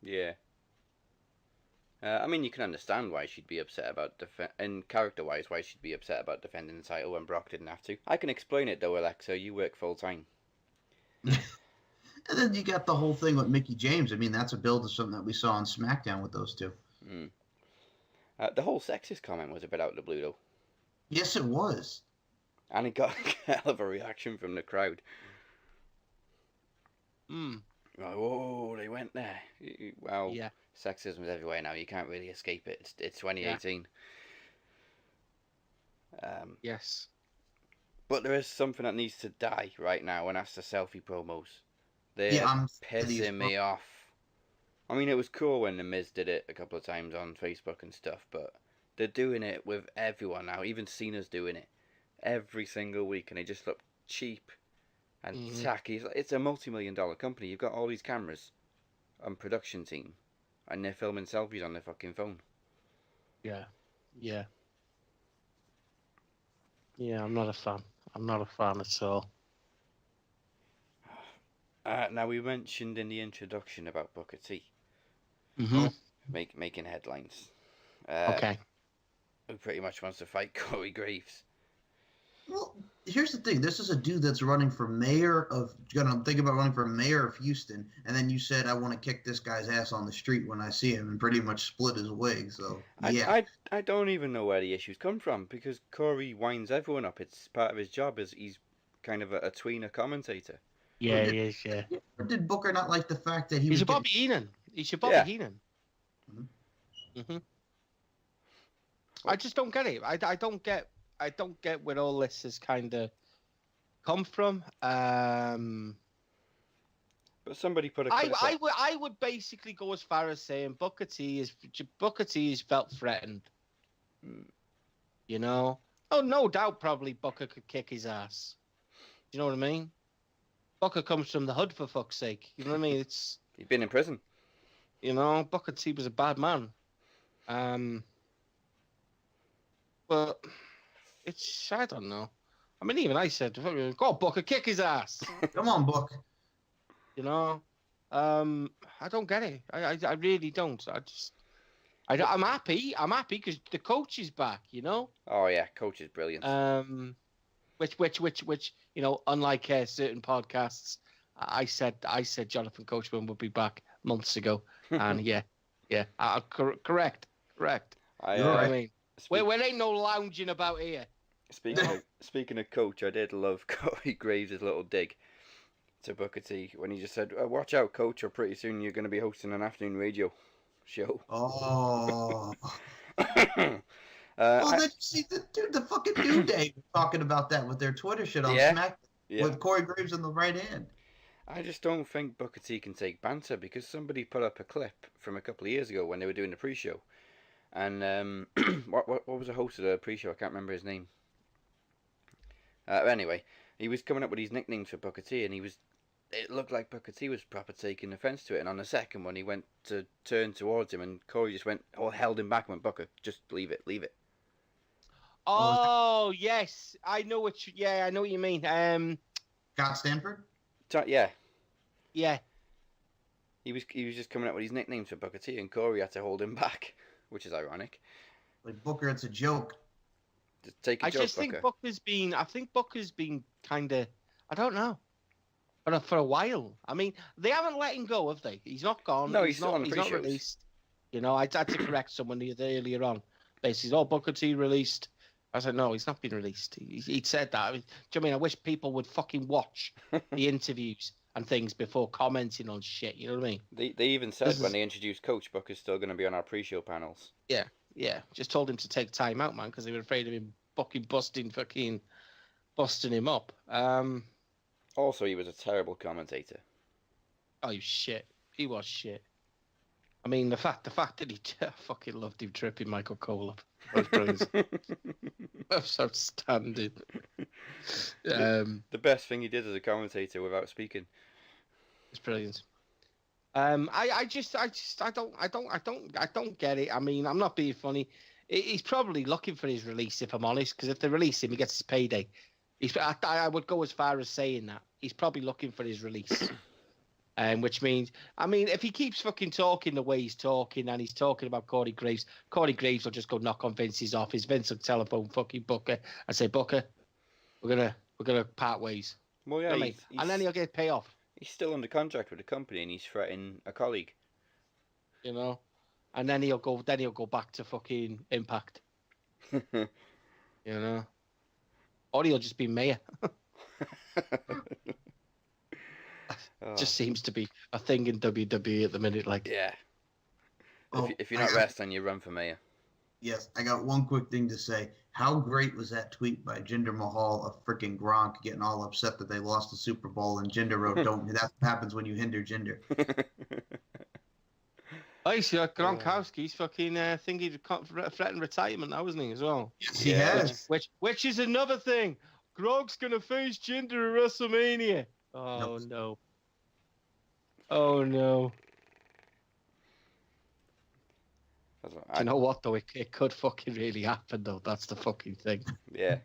Yeah. I mean, you can understand why she'd be upset about and character-wise, why she'd be upset about defending the title when Brock didn't have to. I can explain it though, Alexa. You work full time. And then you got the whole thing with Mickey James. I mean, that's a build to something that we saw on SmackDown with those two. Mm. The whole sexist comment was a bit out of the blue, though. Yes, it was. And it got a hell of a reaction from the crowd. Like, whoa, they went there. Well, Yeah. Sexism is everywhere now. You can't really escape it. It's 2018. Yes. But there is something that needs to die right now, and that's the selfie promos. They're pissing me off. I mean, it was cool when The Miz did it a couple of times on Facebook and stuff, but they're doing it with everyone now. Even Cena's doing it every single week, and they just look cheap and tacky. It's a multi-million-dollar company. You've got all these cameras and production team, and they're filming selfies on their fucking phone. Yeah. Yeah. Yeah, I'm not a fan. I'm not a fan at all. Now, we mentioned in the introduction about Booker T. Making headlines. Okay. Who pretty much wants to fight Corey Graves. Well, here's the thing. This is a dude that's running for mayor of, gonna think about running for mayor of Houston, and then you said, I want to kick this guy's ass on the street when I see him, and pretty much split his wig, so, yeah. I don't even know where the issues come from, because Corey winds everyone up. It's part of his job, as he's kind of a tweener commentator. Yeah, he is, yeah. Or did Booker not like the fact that He's a Bobby Heenan. He's a Bobby Heenan. I just don't get it. I don't get where all this has kind of come from. But somebody put a clip I would basically go as far as saying Booker T is felt threatened. You know? Oh, no doubt probably Booker could kick his ass. You know what I mean? Booker comes from the hood, for fuck's sake. You know what I mean? He's been in prison. You know, Booker T was a bad man. But it's, I don't know. I mean, even I said, go on, Booker, kick his ass. Come on, Book. You know? I don't get it. I really don't. I'm happy. I'm happy because the coach is back, you know? Oh, yeah, coach is brilliant. Which, you know, unlike certain podcasts, I said Jonathan Coachman would be back months ago. And yeah, correct. You know what I mean? There ain't no lounging about here. Speaking of coach, I did love Corey Graves' little dig to Booker T when he just said, watch out, coach, or pretty soon you're going to be hosting an afternoon radio show. Oh. Did you see the fucking New Day talking about that with their Twitter shit on SmackDown with Corey Graves in the right hand? I just don't think Booker T can take banter, because somebody put up a clip from a couple of years ago when they were doing the pre-show. And what was the host of the pre-show? I can't remember his name. Anyway, he was coming up with these nicknames for Booker T, and it looked like Booker T was proper taking offence to it. And on the second one, he went to turn towards him, and Corey just held him back and went, Booker, just leave it. Oh, yes. I know what you mean. Scott Stanford? Yeah. Yeah. He was just coming up with these nicknames for Booker T, and Corey had to hold him back, which is ironic. Like, Booker, it's a joke. Just take a joke, Booker. I think Booker's been kind of, I don't know, for a while. I mean, they haven't let him go, have they? He's not gone. No, he's not released. You know, I had to correct someone earlier on. Basically, Booker T released. I said, no, he's not been released. He'd said that. Do you know what I mean? I wish people would fucking watch the interviews and things before commenting on shit. You know what I mean? They even said when they introduced Coach, Booker's still going to be on our pre-show panels. Yeah. Just told him to take time out, man, because they were afraid of him busting him up. Also, he was a terrible commentator. Oh, shit. He was shit. I mean, the fact that he fucking loved him tripping Michael Cole up. That's outstanding. The best thing he did as a commentator without speaking. It's brilliant. I don't get it. I mean, I'm not being funny. He's probably looking for his release, if I'm honest, because if they release him, he gets his payday. I would go as far as saying that he's probably looking for his release. Which means, I mean, if he keeps fucking talking the way he's talking and he's talking about Corey Graves will just go knock on Vince's office. Vince will telephone fucking Booker and say, Booker, we're gonna part ways. Well, yeah, You know what I mean? And then he'll get payoff. He's still under contract with the company, and he's threatening a colleague. You know, and then he'll go back to fucking Impact. You know, or he'll just be mayor. Just seems to be a thing in WWE at the minute. Like, yeah. If you're not wrestling, you run for mayor. Yes, I got one quick thing to say. How great was that tweet by Jinder Mahal of freaking Gronk getting all upset that they lost the Super Bowl, and Jinder wrote, "Don't." That happens when you hinder Jinder. I see Gronkowski's fucking thinking to threaten retirement now, isn't he, as well? Yes, he has. Which is another thing. Gronk's gonna face Jinder at WrestleMania. Oh no. Oh no. You know what though? It could fucking really happen though. That's the fucking thing. Yeah.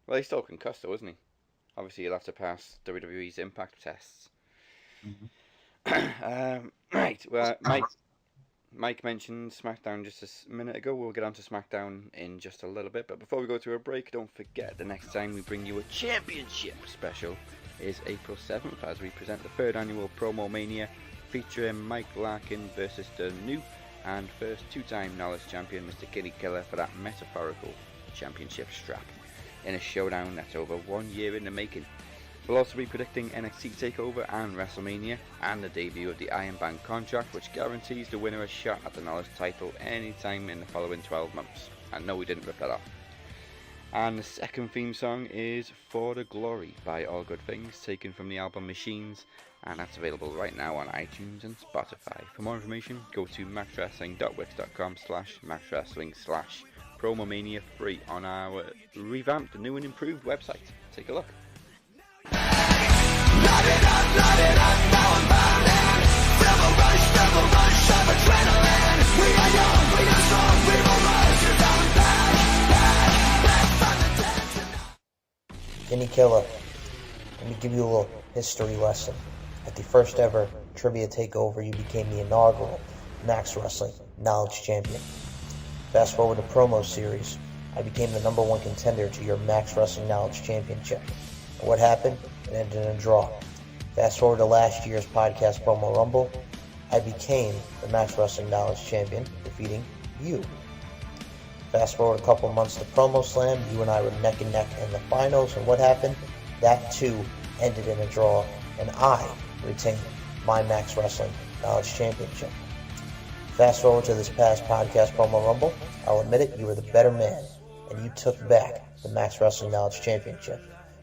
Well, he's still concussed though, isn't he? Obviously, he'll have to pass WWE's Impact tests. Mm-hmm. Right. Well, Mike mentioned SmackDown just a minute ago. We'll get on to SmackDown in just a little bit. But before we go to a break, don't forget the next time we bring you a championship special is April 7th as we present the 3rd annual Promo Mania featuring Mike Larkin versus the new and first 2-time Knowledge Champion Mr. Kinny Killa for that metaphorical championship strap in a showdown that's over 1 year in the making. We'll also be predicting NXT TakeOver and WrestleMania and the debut of the Iron Band contract, which guarantees the winner a shot at the Knowledge title anytime in the following 12 months. And no, we didn't rip that off. And the second theme song is For the Glory by All Good Things, taken from the album Machines, and that's available right now on iTunes and Spotify. For more information, go to maxwrestling.wix.com/maxwrestling/promomania3 on our revamped, new and improved website. Take a look. Light it up, now I'm burning. Rebel rush of adrenaline. We are young, we are strong, we will rise. You're coming back from the dead tonight. Kinny Killa, let me give you a little history lesson. At the first ever Trivia Takeover, you became the inaugural Max Wrestling Knowledge Champion. Fast forward to Promo Series, I became the #1 contender to your Max Wrestling Knowledge Championship. And what happened? It ended in a draw. Fast forward to last year's podcast Promo Rumble, I became the Max Wrestling Knowledge Champion, defeating you. Fast forward a couple months to Promo Slam, you and I were neck and neck in the finals, and what happened? That too ended in a draw, and I retained my Max Wrestling Knowledge Championship. Fast forward to this past podcast Promo Rumble, I'll admit it, you were the better man, and you took back the Max Wrestling Knowledge Championship.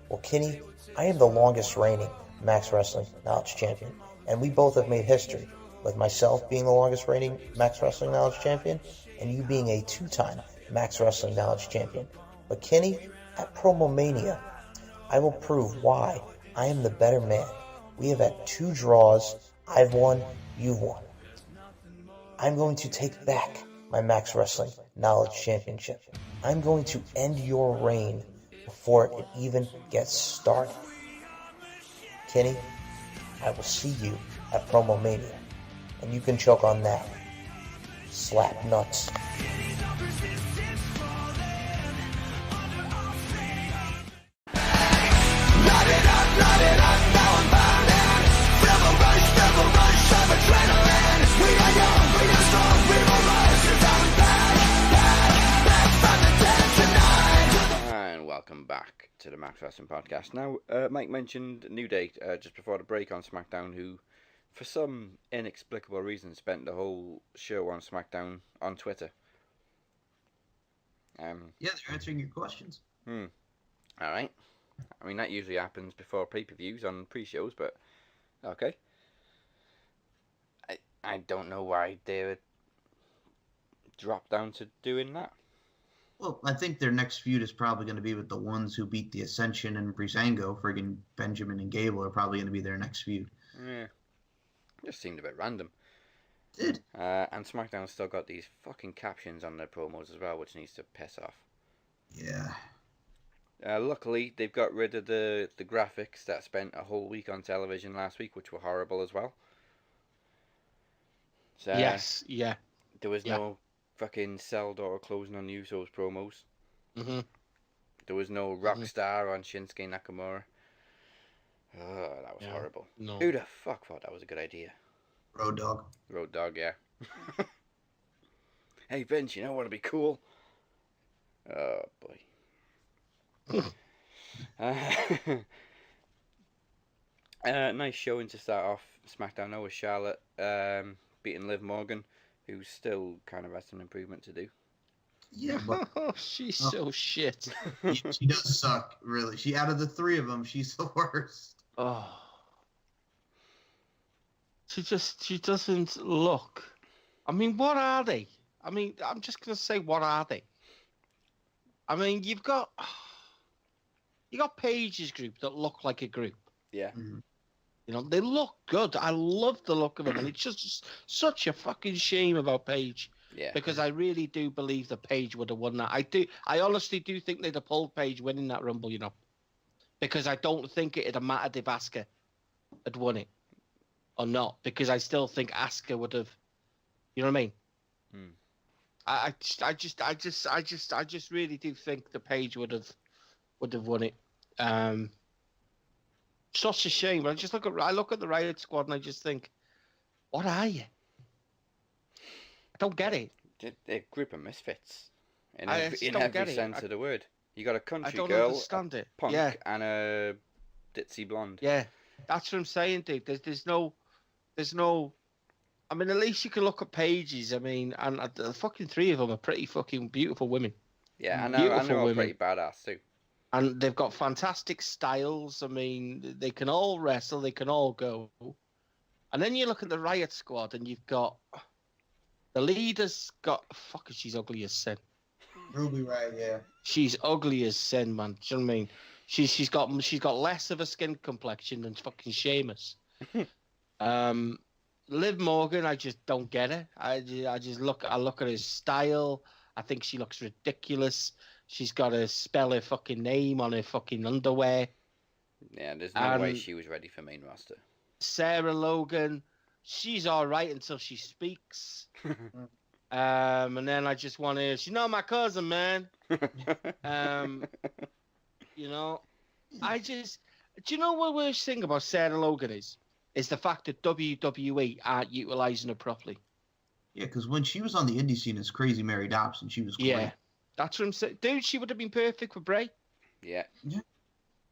Well, Kinny, I am the longest reigning Max Wrestling Knowledge Champion, and we both have made history, with myself being the longest reigning Max Wrestling Knowledge Champion, and you being a 2-time Max Wrestling Knowledge Champion. But Kinny, at Promo Mania, I will prove why I am the better man. We have had 2 draws, I've won, you've won. I'm going to take back my Max Wrestling Knowledge Championship. I'm going to end your reign before it even gets started. Kinny, I will see you at Promo Mania, and you can choke on that. Slap nuts. Light it up, now I'm burning. Rebel rush of adrenaline. We are young, we are strong, we will rise. You're coming back from the dead tonight. And welcome back to the Max Wrestling Podcast. Now, Mike mentioned New Day just before the break on SmackDown, who, for some inexplicable reason, spent the whole show on SmackDown on Twitter. Yeah, they're answering your questions. Alright. I mean, that usually happens before pay-per-views on pre-shows, but okay. I don't know why they would drop down to doing that. Well, I think their next feud is probably going to be with the ones who beat the Ascension and Breezango. Friggin' Benjamin and Gable are probably going to be their next feud. Yeah. Just seemed a bit random. It did. And SmackDown's still got these fucking captions on their promos as well, which needs to piss off. Yeah. Luckily, they've got rid of the graphics that spent a whole week on television last week, which were horrible as well. So, Yes, yeah. there was Yeah. no fucking cell door closing on Usos promos. Mm-hmm. There was no Rockstar on Shinsuke Nakamura. Oh, that was horrible. No. Who the fuck thought that was a good idea? Road Dogg. Road Dogg, yeah. Hey Vince, you know what would be cool? Oh boy. Nice showing to start off SmackDown now with Charlotte beating Liv Morgan, who still kind of has some improvement to do. Yeah, but She's so shit. she does suck, really. Out of the three of them, she's the worst. Oh. She doesn't look. I mean, what are they? I mean, I'm just going to say, what are they? I mean, you got Paige's group that look like a group. Yeah. Mm-hmm. You know, they look good. I love the look of them, and it's just such a fucking shame about Paige. Yeah. Because I really do believe that Paige would have won that. I honestly do think they'd have pulled Paige winning that Rumble, you know. Because I don't think it'd have mattered if Asuka had won it or not. Because I still think Asuka would have, you know what I mean? I just really do think the Paige would have won it. Such a shame. I look at the Riot Squad and I just think, what are you? I don't get it. They're a group of misfits in I every, just in don't every get it. sense of the word. You got a I country don't girl, understand a it. punk, Yeah. and a ditzy blonde. Yeah, that's what I'm saying, dude. There's no. I mean, at least you can look at Paige's. I mean, and the fucking three of them are pretty fucking beautiful women. Yeah, I know Beautiful they're women. pretty badass too. And they've got fantastic styles. I mean, they can all wrestle. They can all go. And then you look at the Riot Squad, and you've got the leader's got. Fuck, she's ugly as sin. Ruby Riott, yeah. She's ugly as sin, man. Do you know what I mean? She's got less of a skin complexion than fucking Sheamus. Liv Morgan, I just don't get her. I look at his style. I think she looks ridiculous. She's got to spell her fucking name on her fucking underwear. Yeah, there's no way she was ready for main roster. Sarah Logan, she's all right until she speaks. And then I just want to, she's not my cousin, man. You know, do you know what the worst thing about Sarah Logan is the fact that WWE aren't utilizing her properly. Yeah, because when she was on the indie scene as Crazy Mary Dobson, she was great. Yeah, that's what I'm saying. Dude, she would have been perfect for Bray. Yeah.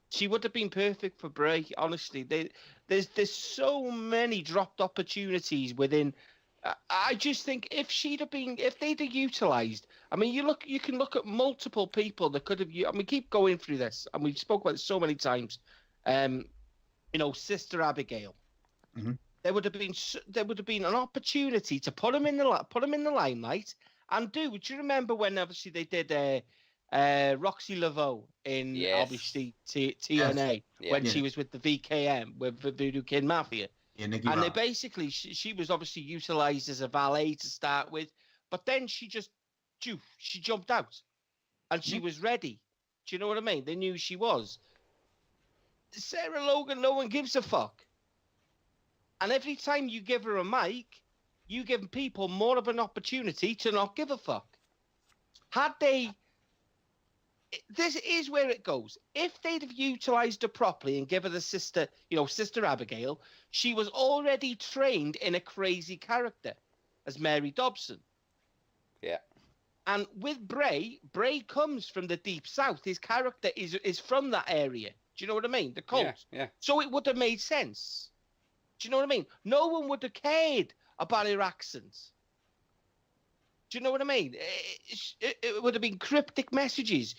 She would have been perfect for Bray, honestly. There's so many dropped opportunities within. I just think if they'd have utilised. I mean, you can look at multiple people that could have. I mean, keep going through this, and we spoke about it so many times. You know, Sister Abigail. Mm-hmm. There would have been an opportunity to put him in the limelight. And do you remember when obviously they did Roxy Laveau in obviously TNA when she was with the VKM with the Voodoo Kid Mafia? Yeah, Nikki and Rock. they basically she was obviously utilized as a valet to start with, but then she jumped out and she was ready. Do you know what I mean? They knew she was. Sarah Logan, no one gives a fuck. And every time you give her a mic, you give people more of an opportunity to not give a fuck. This is where it goes. If they'd have utilised her properly and give her the Sister Abigail, she was already trained in a crazy character as Mary Dobson. Yeah. And with Bray comes from the Deep South. His character is from that area. Do you know what I mean? The coast. Yeah. So it would have made sense. Do you know what I mean? No one would have cared about her accent. Do you know what I mean? It would have been cryptic messages.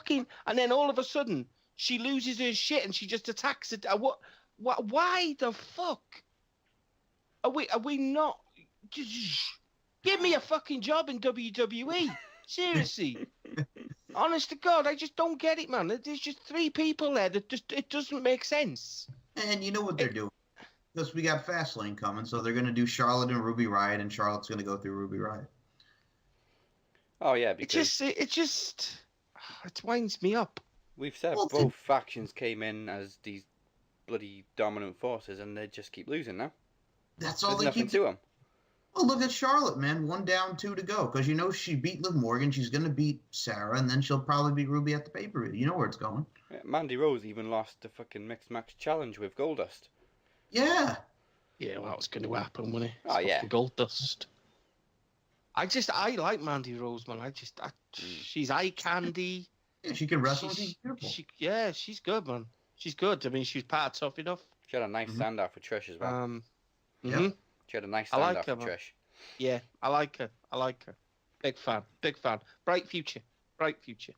And then all of a sudden, she loses her shit and she just attacks it. Why the fuck? Are we not? Give me a fucking job in WWE. Seriously. Honest to God, I just don't get it, man. There's just three people there that it doesn't make sense. And you know what they're doing? Because we got Fastlane coming, so they're going to do Charlotte and Ruby Riott, and Charlotte's going to go through Ruby Riott. Oh yeah, because it winds me up. We've said Well, both factions came in as these bloody dominant forces, and they just keep losing now. That's all There's they nothing keep to them. Well, look at Charlotte, man. 1 down, 2 to go. Because she beat Liv Morgan. She's going to beat Sarah, and then she'll probably beat Ruby at the pay-per-view. You know where it's going. Yeah, Mandy Rose even lost the fucking mixed match challenge with Goldust. Yeah. Yeah, well, that was going to happen, wasn't it? Oh, yeah. Gold dust. I like Mandy Rose, man. She's eye candy. Yeah, she can wrestle. She's, She's beautiful. she's good, man. She's good. I mean, she's part of Tough Enough. She had a nice standout for Trish as well. Yep. She had a nice I like standout her, for man. Trish. Yeah, I like her. Big fan. Bright future. Gotta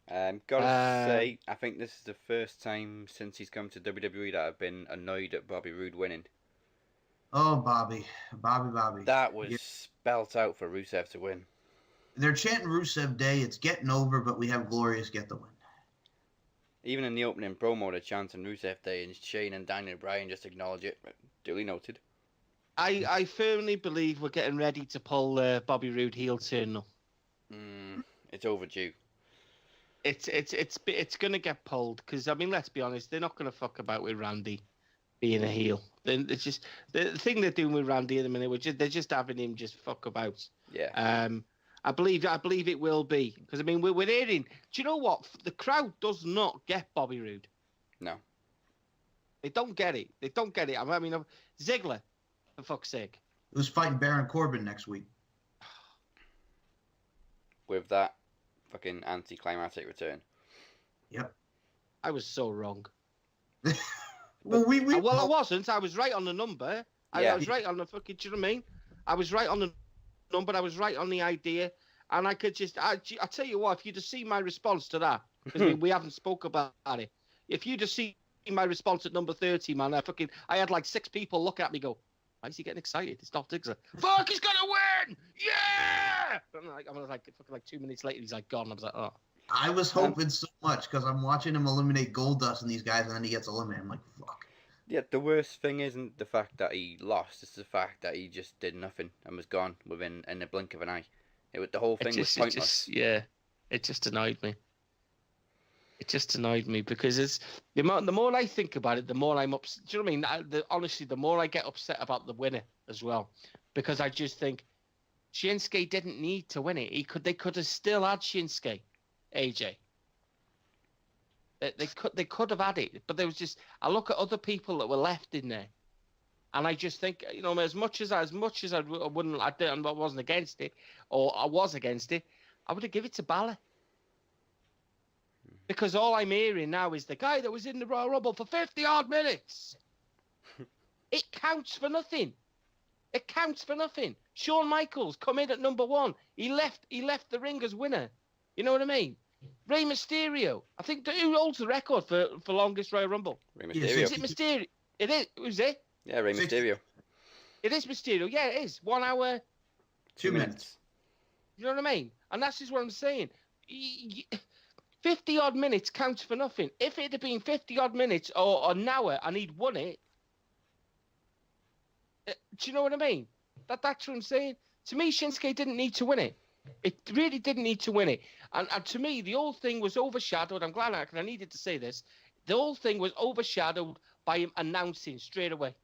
say, I think this is the first time since he's come to WWE that I've been annoyed at Bobby Roode winning. Oh, Bobby. That was spelt out for Rusev to win. They're chanting Rusev Day. It's getting over, but we have Glorious get the win. Even in the opening promo, they're chanting Rusev Day, and Shane and Daniel Bryan just acknowledge it. Duly noted. I firmly believe we're getting ready to pull Bobby Roode heel turn now. It's overdue. It's gonna get pulled because I mean, let's be honest, they're not gonna fuck about with Randy being a heel. Then it's just the thing they're doing with Randy at the minute. They're just having him just fuck about. Yeah. I believe it will be because I mean we're hearing. Do you know what? The crowd does not get Bobby Roode. No. They don't get it. I mean, Ziggler, for fuck's sake. Who's fighting Baron Corbin next week? With that fucking anticlimactic return. Yep. I was so wrong. Well, I wasn't. I was right on the number. I was right on the fucking. Do you know what I mean? I was right on the number. I was right on the idea, and I could just. I tell you what, if you'd have seen my response to that, because we haven't spoke about it. If you'd have seen my response at number 30, man, I had like 6 people look at me, go, why is he getting excited? It's Dolph Ziggler. Fuck, he's gonna win! Yeah! I was like, fucking like 2 minutes later, he's like gone. I was like, oh. I was hoping so much because I'm watching him eliminate Goldust and these guys, and then he gets eliminated. I'm like, fuck. Yeah, the worst thing isn't the fact that he lost; it's the fact that he just did nothing and was gone in the blink of an eye. The whole thing was pointless. It just annoyed me. It just annoyed me because it's the more I think about it, the more I'm upset. Do you know what I mean? Honestly, the more I get upset about the winner as well, because I just think Shinsuke didn't need to win it. They could have still had Shinsuke, AJ. They could have had it, but there was just I look at other people that were left in there, and I just think as much as I wouldn't I wasn't against it, or I was against it, I would have given it to Balor. Because all I'm hearing now is the guy that was in the Royal Rumble for 50 odd minutes. It counts for nothing. Shawn Michaels come in at number 1. He left the ring as winner. You know what I mean? Rey Mysterio. I think who holds the record for longest Royal Rumble? Rey Mysterio. Yes, Is it Mysterio? It is. Who's it? Yeah, Rey Mysterio. It is Mysterio. Yeah, it is. 1 hour. 2 minutes. You know what I mean? And that's just what I'm saying. 50 odd minutes counts for nothing. If it had been 50 odd minutes or an hour and he'd won it, do you know what I mean? That's what I'm saying. To me, Shinsuke didn't need to win it. It really didn't need to win it. And to me, the whole thing was overshadowed. I'm glad I needed to say this. The whole thing was overshadowed by him announcing straight away.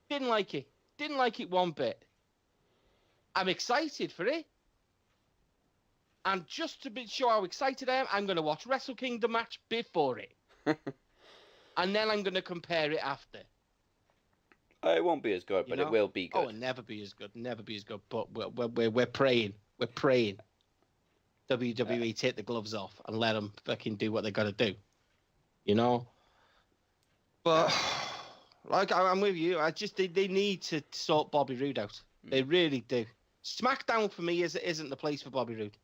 Didn't like it. Didn't like it one bit. I'm excited for it. And just to show how excited I am, I'm going to watch Wrestle Kingdom match before it. And then I'm going to compare it after. It won't be as good, but it will be good. Oh, it'll never be as good. But we're praying. We're praying. WWE take the gloves off and let them fucking do what they got to do. You know? But, like, I'm with you. They need to sort Bobby Roode out. They really do. SmackDown, for me, isn't the place for Bobby Roode.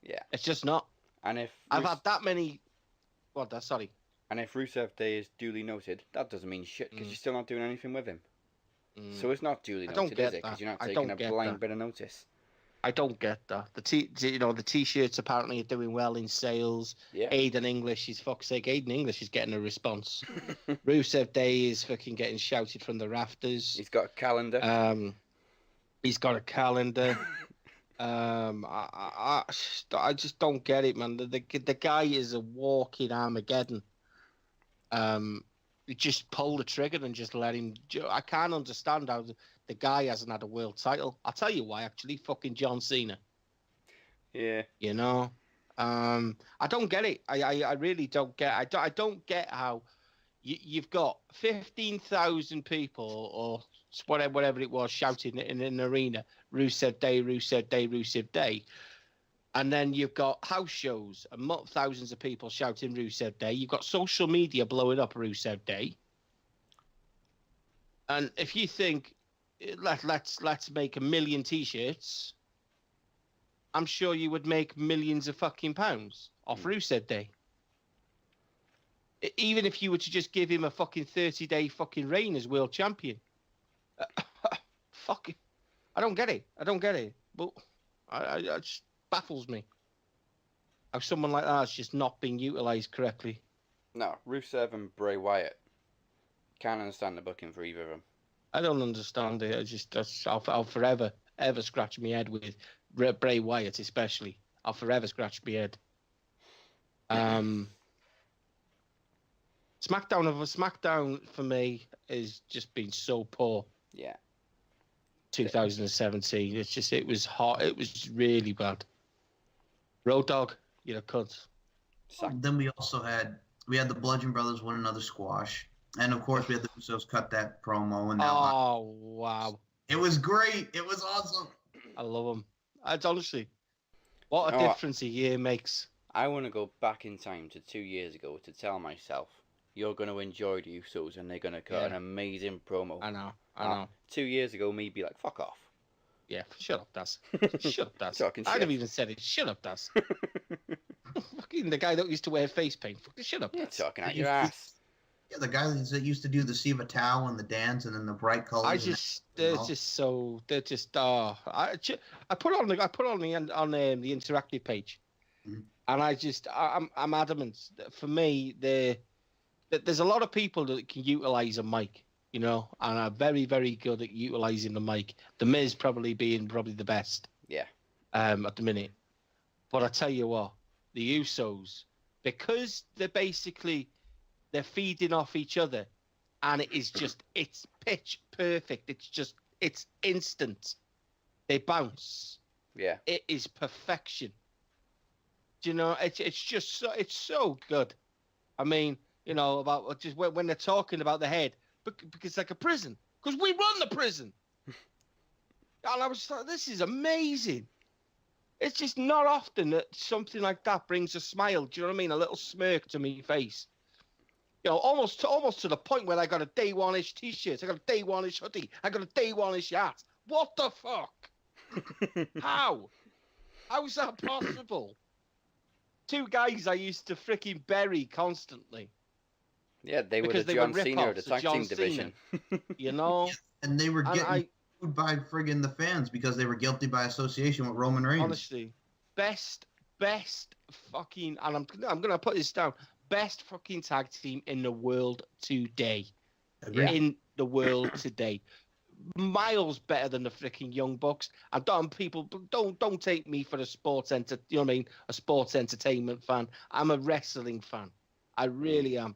Yeah. It's just not. And if I've had that many... sorry. And if Rusev Day is duly noted, that doesn't mean shit because you're still not doing anything with him. So it's not duly noted, is it? Because you're not taking a blind bit of notice. I don't get that. The t-shirts apparently are doing well in sales. Yeah. Aiden English is fuck's sake. Aiden English is getting a response. Rusev Day is fucking getting shouted from the rafters. He's got a calendar. He's got a calendar. I just don't get it, man. The guy is a walking Armageddon. You just pull the trigger and just let him. I can't understand how the guy hasn't had a world title. I'll tell you why, actually. Fucking John Cena. Yeah. You know, I don't get it. I really don't get. I don't get how you've got 15,000 people or whatever it was shouting in an arena, Rusev Day, Rusev Day, Rusev Day. And then you've got house shows and thousands of people shouting Rusev Day. You've got social media blowing up Rusev Day. And if you think let's make 1 million T-shirts, I'm sure you would make millions of fucking pounds off Rusev Day. Even if you were to just give him a fucking 30-day fucking reign as world champion. Fucking, I don't get it. But it just baffles me how someone like that is just not being utilised correctly. No, Rusev and Bray Wyatt. Can't understand the booking for either of them. I don't understand it. I'll forever ever scratch my head with Bray Wyatt, especially. I'll forever scratch my head. SmackDown for me has just been so poor. Yeah. 2017. It was hot. It was really bad. Road Dogg, you're a cunt. Then we also had the Bludgeon Brothers win another squash, and of course we had the Usos cut that promo. And oh wow, it was great. It was awesome. I love them. Honestly, what a difference a year makes. I want to go back in time to 2 years ago to tell myself, you're going to enjoy the Usos and they're going to cut an amazing promo. I know. 2 years ago, me be like, fuck off. Yeah, shut up, Daz. Shut up, Daz. Talking I'd shit. have even said it. Shut up, Daz. Fucking the guy that used to wear face paint. Fucking shut up, You're Daz. talking out your ass. Yeah, the guy that used to do the Siva Tao and the dance and then the bright colors. They're just. I put on the interactive page, and I'm adamant. For me, there's a lot of people that can utilize a mic, you know, and are very, very good at utilizing the mic. The Miz probably being the best. Yeah. At the minute, but I tell you what, the Usos, because they're feeding off each other, and it's pitch perfect. It's instant. They bounce. Yeah. It is perfection. Do you know? It's so good. I mean, you know, about just when they're talking about the head, because it's like a prison. Because we run the prison. And I was like, this is amazing. It's just not often that something like that brings a smile. Do you know what I mean? A little smirk to my face. You know, almost to the point where I got a day one-ish T-shirt, I got a day one-ish hoodie, I got a day one-ish hat. What the fuck? How? How is that possible? Two guys I used to freaking bury constantly. Yeah, they were Because the they were John Cena of the rip-offs of tag John team division. You know? And they were getting sued by friggin' the fans because they were guilty by association with Roman Reigns. Honestly, best fucking, and I'm gonna put this down. Best fucking tag team in the world today. Agreed. In the world today. Miles better than the freaking Young Bucks. And don't take me for a sports a sports entertainment fan. I'm a wrestling fan. I really am.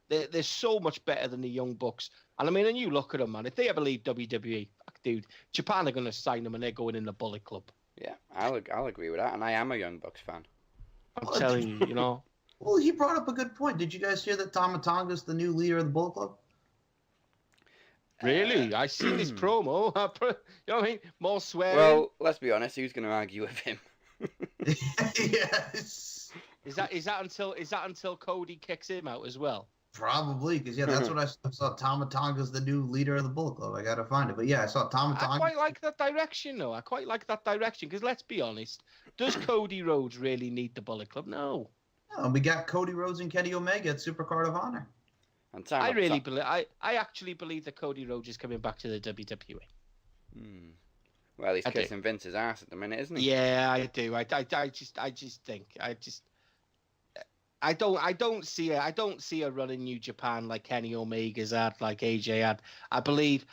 They're so much better than the Young Bucks. And I mean, and you look at them, man. If they ever leave WWE, dude, Japan are going to sign them and they're going in the Bullet Club. Yeah, I'll agree with that. And I am a Young Bucks fan. I'm telling you, you know. Well, he brought up a good point. Did you guys hear that Tama Tonga's the new leader of the Bullet Club? Really? I see this promo. You know what I mean? More swearing. Well, let's be honest. Who's going to argue with him? Yes. Is that until Cody kicks him out as well? Probably, because that's what I saw. Tama Tonga's the new leader of the Bullet Club. I gotta find it, but yeah, I saw Tama Tonga. I quite like that direction, though. Because let's be honest, does Cody Rhodes really need the Bullet Club? No. No, we got Cody Rhodes and Kenny Omega at Supercard of Honor. And I actually believe that Cody Rhodes is coming back to the WWE. Well, he's kissing Vince's ass at the minute, isn't he? Yeah, I do. I just think I don't see a run in New Japan like Kenny Omega's had, like AJ had. I believe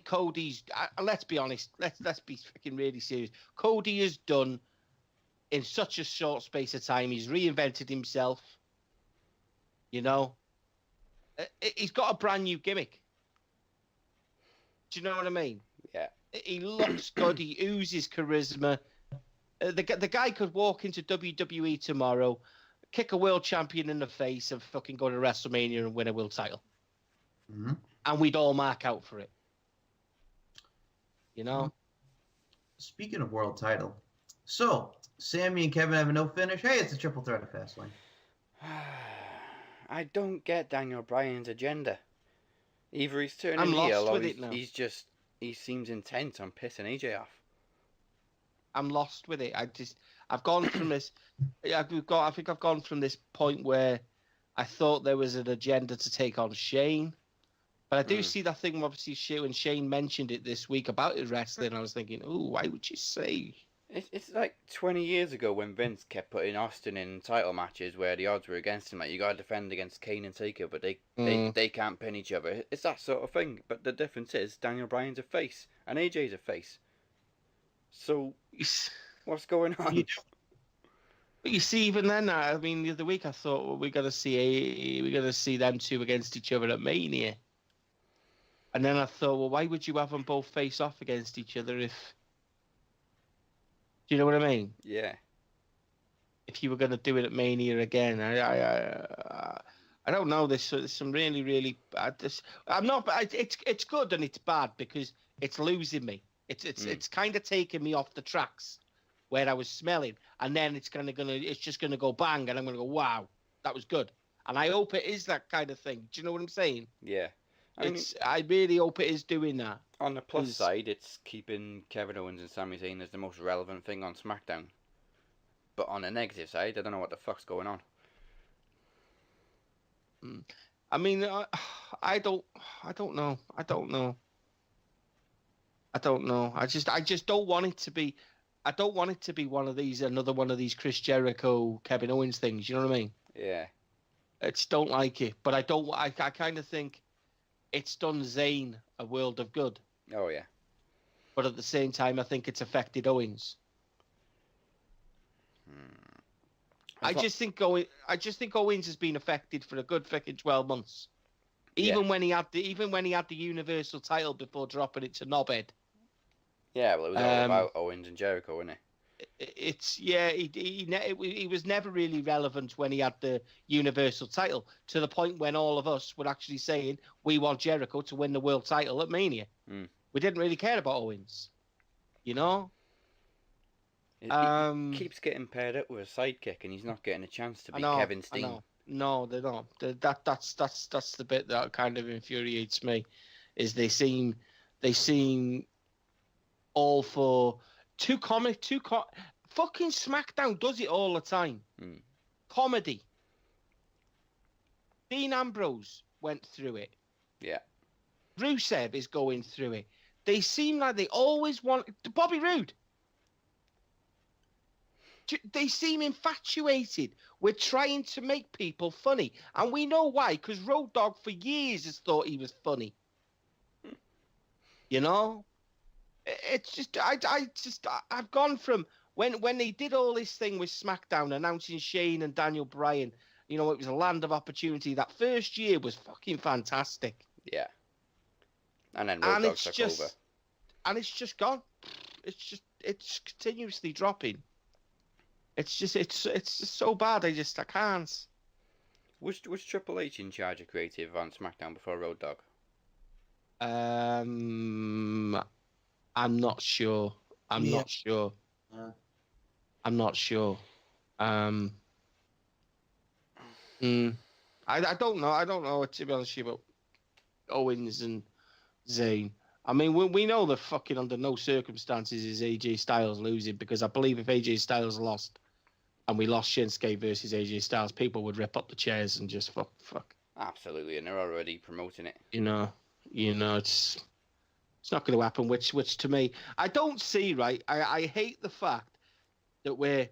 Cody's. Let's be honest. Let's be freaking really serious. Cody has done in such a short space of time. He's reinvented himself. You know, he's got a brand new gimmick. Do you know what I mean? Yeah. He looks good. He oozes charisma. The guy could walk into WWE tomorrow, kick a world champion in the face, and fucking go to WrestleMania and win a world title. Mm-hmm. And we'd all mark out for it. You know? Speaking of world title, so Sammy and Kevin have a no finish. Hey, it's a triple threat of Fastlane. I don't get Daniel Bryan's agenda. Either he's turning I'm heel lost or with it now. he seems intent on pissing AJ off. I'm lost with it. I've gone from this. I think I've gone from this point where I thought there was an agenda to take on Shane, but I do see that thing. Obviously, when Shane mentioned it this week about his wrestling, I was thinking, "Oh, why would you say?" It's like 20 years ago when Vince kept putting Austin in title matches where the odds were against him. Like, you got to defend against Kane and Taker, but they can't pin each other. It's that sort of thing. But the difference is Daniel Bryan's a face and AJ's a face. So what's going on? But you see, even then, I mean, the other week I thought, well, we're gonna see them two against each other at Mania, and then I thought, well, why would you have them both face off against each other if? Do you know what I mean? Yeah. If you were gonna do it at Mania again, I don't know. There's some really. I'm not. It's good and it's bad because it's losing me. It's kind of taking me off the tracks where I was smelling, and then it's just gonna go bang, and I'm gonna go, wow, that was good. And I hope it is that kind of thing. Do you know what I'm saying? Yeah. I really hope it is doing that. On the plus side, it's keeping Kevin Owens and Sami Zayn as the most relevant thing on SmackDown. But on the negative side, I don't know what the fuck's going on. I mean, I don't know. I just don't want it to be. I don't want it to be another one of these Chris Jericho, Kevin Owens things. You know what I mean? Yeah. I just don't like it. But I kind of think it's done Zayn a world of good. Oh yeah. But at the same time, I think it's affected Owens. I just think Owens has been affected for a good fucking 12 months. Even when he had the Universal title before dropping it to Knobhead. Yeah, well, it was all about Owens and Jericho, wasn't it? He was never really relevant when he had the Universal title, to the point when all of us were actually saying we want Jericho to win the world title at Mania. We didn't really care about Owens, you know. He keeps getting paired up with a sidekick, and he's not getting a chance to be Kevin Steen. No, they don't. That's the bit that kind of infuriates me, is they seem all for fucking SmackDown does it all the time. Comedy. Dean Ambrose went through it. Yeah. Rusev is going through it. They seem like they always want Bobby Roode. They seem infatuated with trying to make people funny. And we know why, because Road Dogg for years has thought he was funny. You know? It's just, I've gone from, when they did all this thing with SmackDown, announcing Shane and Daniel Bryan, you know, it was a land of opportunity. That first year was fucking fantastic. Yeah. And then Road Dogg took over. And it's just gone. It's continuously dropping. It's just so bad. I can't. Was Triple H in charge of creative on SmackDown before Road Dogg? I'm not sure. I'm not sure. I'm not sure. I don't know. I don't know, to be honest with you, about Owens and Zayn. I mean, we know that fucking under no circumstances is AJ Styles losing, because I believe if AJ Styles lost and we lost Shinsuke versus AJ Styles, people would rip up the chairs and just fuck. Absolutely, and they're already promoting it. You know, it's not going to happen. Which to me, I don't see. Right, I hate the fact that we're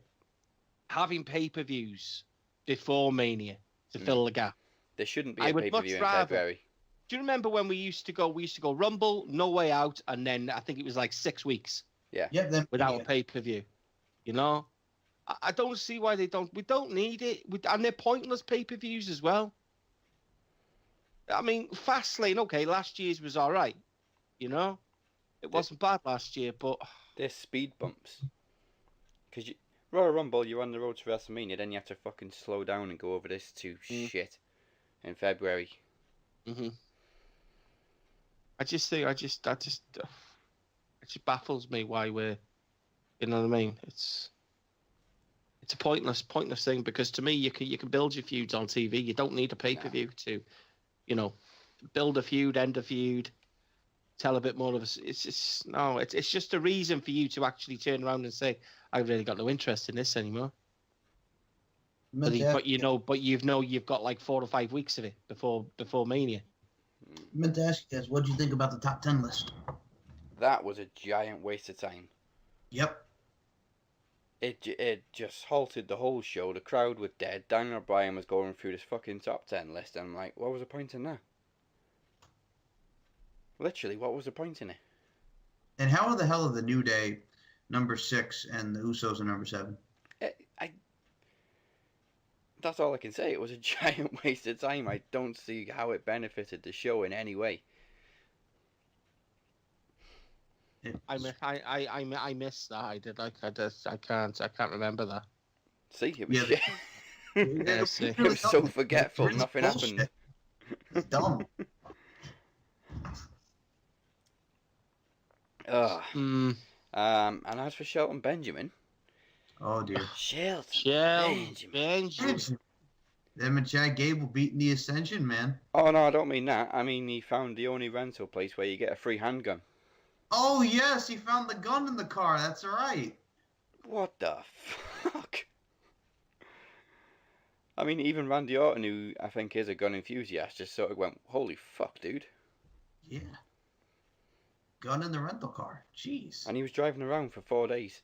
having pay-per-views before Mania to fill the gap. There shouldn't be I a would pay-per-view much in rather- February. Do you remember when we used to go? We used to go Rumble, No Way Out, and then I think it was like 6 weeks Yep. Then without a pay-per-view. You know, I don't see why they don't. We don't need it, and they're pointless pay-per-views as well. I mean, Fastlane, okay, last year's was all right. You know, it wasn't bad last year, but They're speed bumps. Because Royal Rumble, you're on the road to WrestleMania, then you have to fucking slow down and go over this shit in February. I just think, it just baffles me why we're, you know what I mean? It's a pointless thing, because to me, you can build your feuds on TV. You don't need a pay-per-view to, you know, build a feud, end a feud, tell a bit more of a. It's just a reason for you to actually turn around and say, I've really got no interest in this anymore. But you've got like 4 or 5 weeks of it before Mania. I meant to ask you guys, what do you think about the top 10 list? That was a giant waste of time. Yep. It just halted the whole show. The crowd was dead. Daniel Bryan was going through this fucking top 10 list. And I'm like, what was the point in that? Literally, what was the point in it? And how the hell are the New Day number 6 and the Usos are number 7? That's all I can say. It was a giant waste of time. I don't see how it benefited the show in any way. I missed that. I can't remember that. See, it was Yeah, shit. Yeah, see. It was so forgetful. It's Nothing bullshit. happened. It's dumb. Ugh. Mm. And as for Shelton Benjamin, Oh, dear. Shelton Benjamin. Them and Chad Gable beating the Ascension, man. Oh no, I don't mean that. I mean he found the only rental place where you get a free handgun. Oh, yes, he found the gun in the car. That's right. What the fuck? I mean, even Randy Orton, who I think is a gun enthusiast, just sort of went, holy fuck, dude. Yeah. Gun in the rental car. Jeez. And he was driving around for 4 days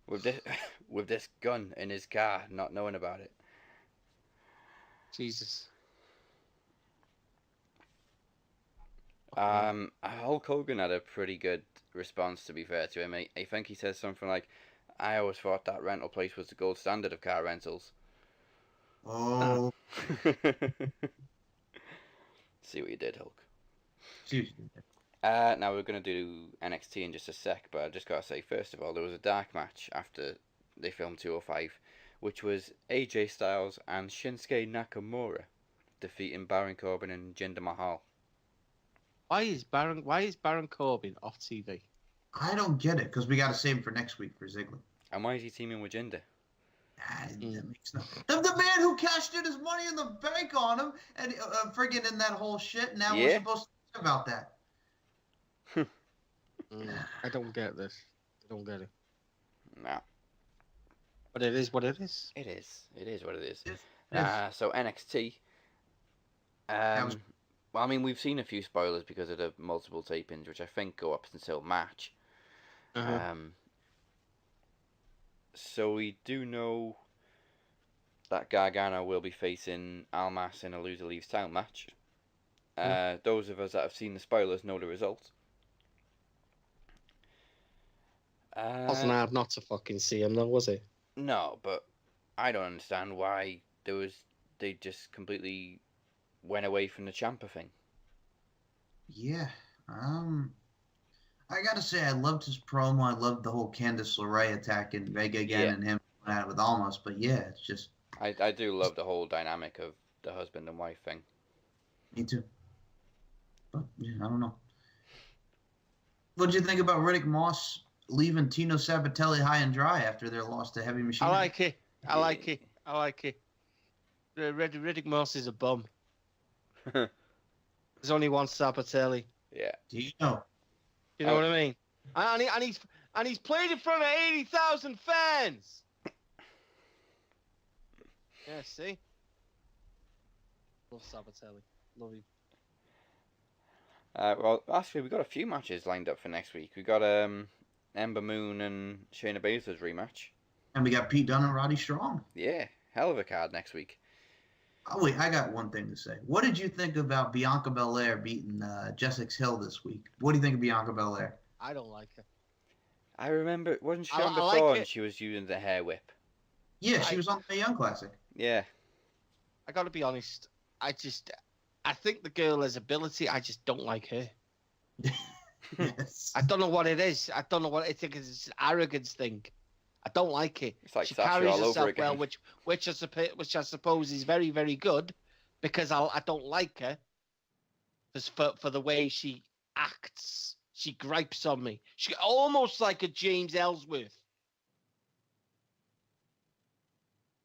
with this with this gun in his car, not knowing about it. Jesus. Hulk Hogan had a pretty good response, to be fair to him. I think he says something like, I always thought that rental place was the gold standard of car rentals. Oh. See what you did, Hulk. Seriously. Now we're going to do NXT in just a sec, but I just got to say, first of all, there was a dark match after they filmed 205, which was AJ Styles and Shinsuke Nakamura defeating Baron Corbin and Jinder Mahal. Why is Baron Corbin off TV? I don't get it, because we got to save him for next week for Ziggler. And why is he teaming with Jinder? That makes no... The man who cashed in his money in the bank on him, and friggin' in that whole shit, now we're supposed to talk about that. I don't get this. I don't get it. No. But it is what it is. It is. It is what it is. Yes. So NXT. Well, I mean, we've seen a few spoilers because of the multiple tapings, which I think go up until March. So we do know that Gargano will be facing Almas in a loser leaves town match. Those of us that have seen the spoilers know the result. Wasn't hard not to fucking see him, though, was it? No, but I don't understand why they just completely went away from the Ciampa thing. Yeah. I gotta say, I loved his promo. I loved the whole Candice LeRae attacking Vega again and him going at it with Almas. But yeah, it's just... I do love the whole dynamic of the husband and wife thing. Me too. But yeah, I don't know. What did you think about Riddick Moss leaving Tino Sabatelli high and dry after their loss to Heavy Machine? I like it. I like it. Riddick Moss is a bum. There's only one Sabatelli. Yeah. Do you know? You know what I mean? And he's played in front of 80,000 fans. Yeah, see? Love Sabatelli. Love him. Well, actually, we've got a few matches lined up for next week. We've got Ember Moon and Shayna Baszler's rematch. And we got Pete Dunne and Roddy Strong. Yeah, hell of a card next week. Oh, wait, I got one thing to say. What did you think about Bianca Belair beating Jessica Hill this week? What do you think of Bianca Belair? I don't like her. I remember, wasn't she I on like before it. and she was using the hair whip? Yeah, she was on the Mae Young Classic. Yeah. I got to be honest. I think the girl has ability. I just don't like her. Yes. I don't know what it is. I don't know what I think it's an arrogance thing. I don't like it. It's like She Sasha carries all over herself again. well, which I suppose is very, very good, because I don't like her just for the way she acts. She gripes on me. She almost like a James Ellsworth.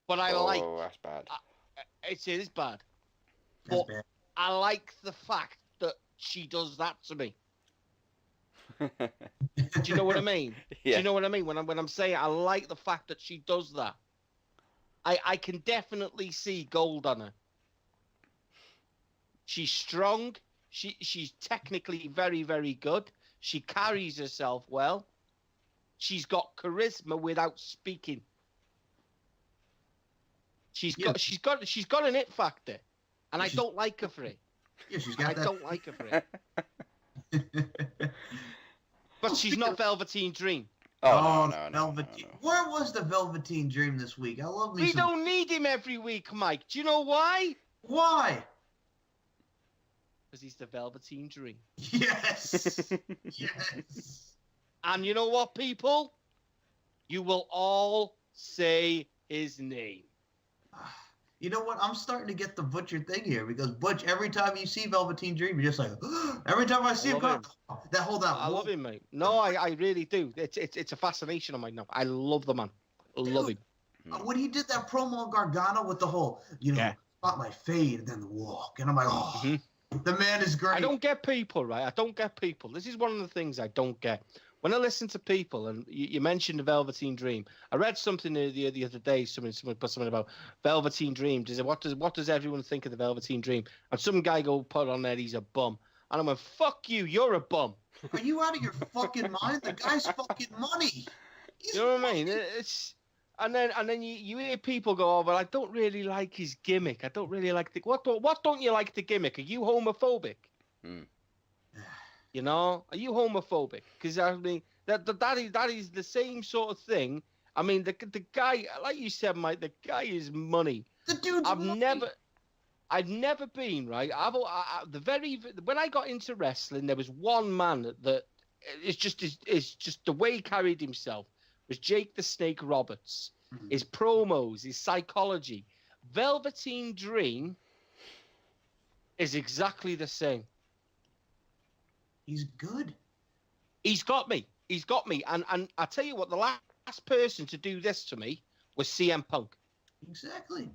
But I like Oh, that's bad. it is bad. That's But bad. I like the fact that she does that to me. Do you know what I mean? Yeah. Do you know what I mean? When I'm saying I like the fact that she does that. I can definitely see gold on her. She's strong. She's technically very, very good. She carries herself well. She's got charisma without speaking. She's got an it factor, and I don't like her for it. Yeah, she's got I that. don't like her for it. But she's not Velveteen Dream. Oh, no, Velveteen. no. Where was the Velveteen Dream this week? I love me We some... don't need him every week, Mike. Do you know why? Why? Because he's the Velveteen Dream. Yes. Yes. And you know what, people? You will all say his name. You know what? I'm starting to get the Butcher thing here because Butch, every time you see Velveteen Dream, you're just like, every time I see him come, that hold out. I love him, mate. No, I really do. It's a fascination of mine now. I love the man. I love him. When he did that promo on Gargano with the whole, spotlight fade and then the walk, and I'm like, the man is great. I don't get people, right? I don't get people. This is one of the things I don't get. When I listen to people, and you mentioned the Velveteen Dream, I read something the other day. Someone put something about Velveteen Dream. What does everyone think of the Velveteen Dream? And some guy put on there, he's a bum. And I went, fuck you, you're a bum. Are you out of your fucking mind? The guy's fucking money. You know what I mean? It's and then you hear people go, oh, well, I don't really like his gimmick. I don't really like the what don't you like the gimmick? Are you homophobic? You know, are you homophobic? Because I mean, that is the same sort of thing. I mean, the guy, like you said, Mike, the guy is money. The dude's money. I've never been right. When I got into wrestling, there was one man that it's just the way he carried himself was Jake the Snake Roberts. His promos, his psychology. Velveteen Dream is exactly the same. He's good. He's got me. And I tell you what, the last person to do this to me was CM Punk. Exactly.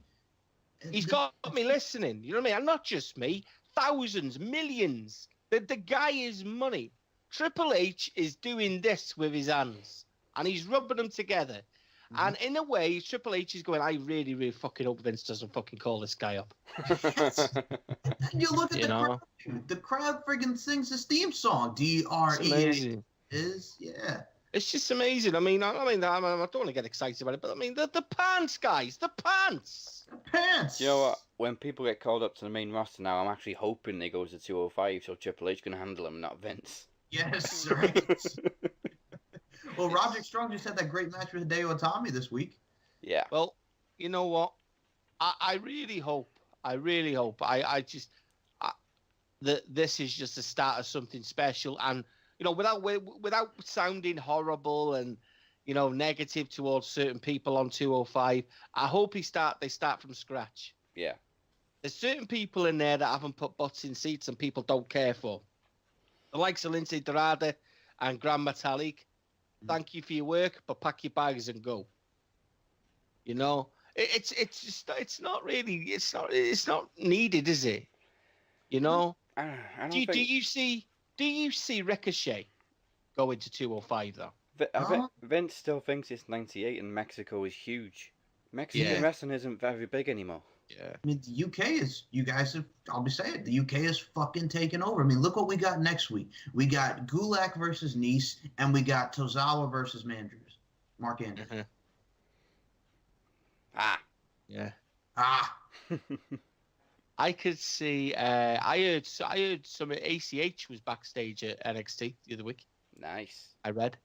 He's got me listening. You know what I mean? And not just me. Thousands, millions. The guy is money. Triple H is doing this with his hands. And he's rubbing them together. And in a way, Triple H is going, I really, really fucking hope Vince doesn't fucking call this guy up. And you look at crowd, dude. The crowd friggin' sings his theme song. D-R-E is, yeah. It's just amazing. I don't want to get excited about it, but I mean, the pants, guys, the pants. The pants. You know what? When people get called up to the main roster now, I'm actually hoping they go to 205 so Triple H can handle them, not Vince. Yes, right. Well, Roderick Strong just had that great match with Hideo Itami this week. Yeah. Well, you know what? I really hope that this is just the start of something special, and you know, without sounding horrible and you know negative towards certain people on 205, I hope they start from scratch. Yeah. There's certain people in there that haven't put butts in seats and people don't care for. The likes of Lindsay Dorada and Grand Metalik. Thank you for your work, but pack your bags and go. You know, it's not needed, is it? You know, I don't do think... you see Ricochet going to 205 though? Vince still thinks it's 98 and Mexico is huge. Mexican wrestling isn't very big anymore. Yeah. I mean, the UK is, you guys have, I'll be saying, the UK is fucking taking over. I mean, look what we got next week. We got Gulak versus Nice, and we got Tozawa versus Mark Andrews. Yeah. Ah, I could see. I heard some ACH was backstage at NXT the other week. Nice. I read.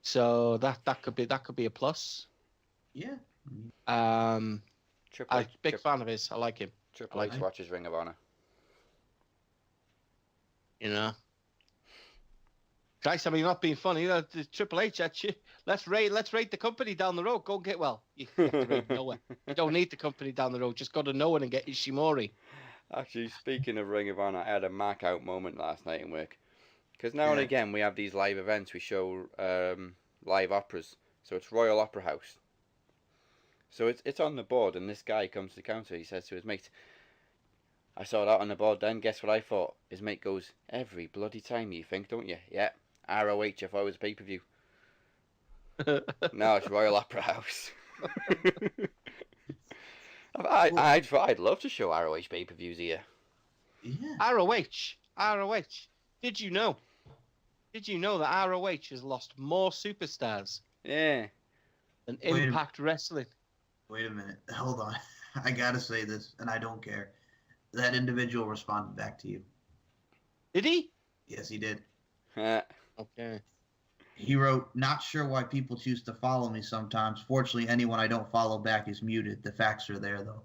So that could be a plus. yeah. Triple I'm H, a big fan of his. I like him. Triple H watches Ring of Honor. You know. Christ, I mean, not being funny. The Triple H, actually, let's rate the company down the road. Go and get well. You have to rate nowhere. You don't need the company down the road. Just go to nowhere and get Ishimori. Actually, speaking of Ring of Honor, I had a mark out moment last night in work. Because now and Yeah. again we have these live events. We show live operas. So it's Royal Opera House. So it's on the board, and this guy comes to the counter. He says to his mate, "I saw that on the board then. Guess what I thought?" His mate goes, "Every bloody time you think, don't you?" "Yeah, ROH if I was pay-per-view." No, it's Royal Opera House. I'd love to show ROH pay-per-views here. Yeah. ROH. Did you know that ROH has lost more superstars Yeah. than Wait a Impact Wrestling? Wait a minute. Hold on. I gotta say this, and I don't care. That individual responded back to you. Did he? Yes, he did. Okay. He wrote, "Not sure why people choose to follow me sometimes. Fortunately, anyone I don't follow back is muted. The facts are there, though."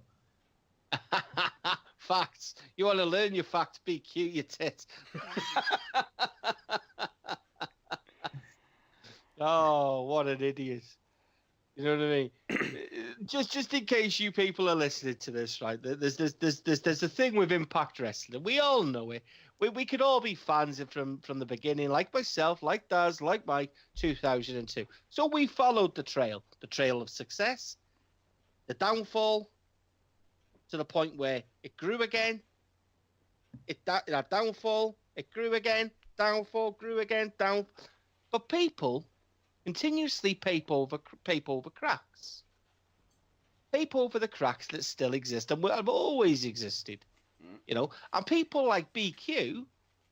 Facts. You want to learn your facts? Be cute, you tit. Oh, what an idiot! You know what I mean? just in case you people are listening to this, right? There's a thing with Impact Wrestling. We all know it. We could all be fans from the beginning, like myself, like Daz, like Mike, 2002. So we followed the trail of success, the downfall, to the point where it grew again. It had downfall, it grew again, downfall, grew again, down. But people continuously paper over cracks. Paper over the cracks that still exist and have always existed. You know, and people like BQ,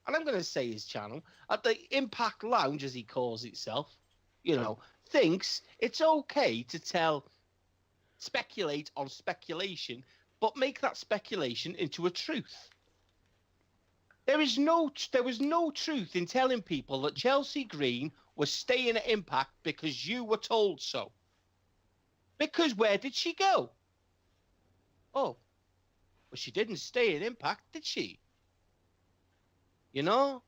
and I'm going to say his channel, at the Impact Lounge, as he calls itself, you know, thinks it's okay to speculate on speculation, but make that speculation into a truth. There was no truth in telling people that Chelsea Green was staying at Impact because you were told so. Because where did she go? Oh, well, she didn't stay at Impact, did she? You know?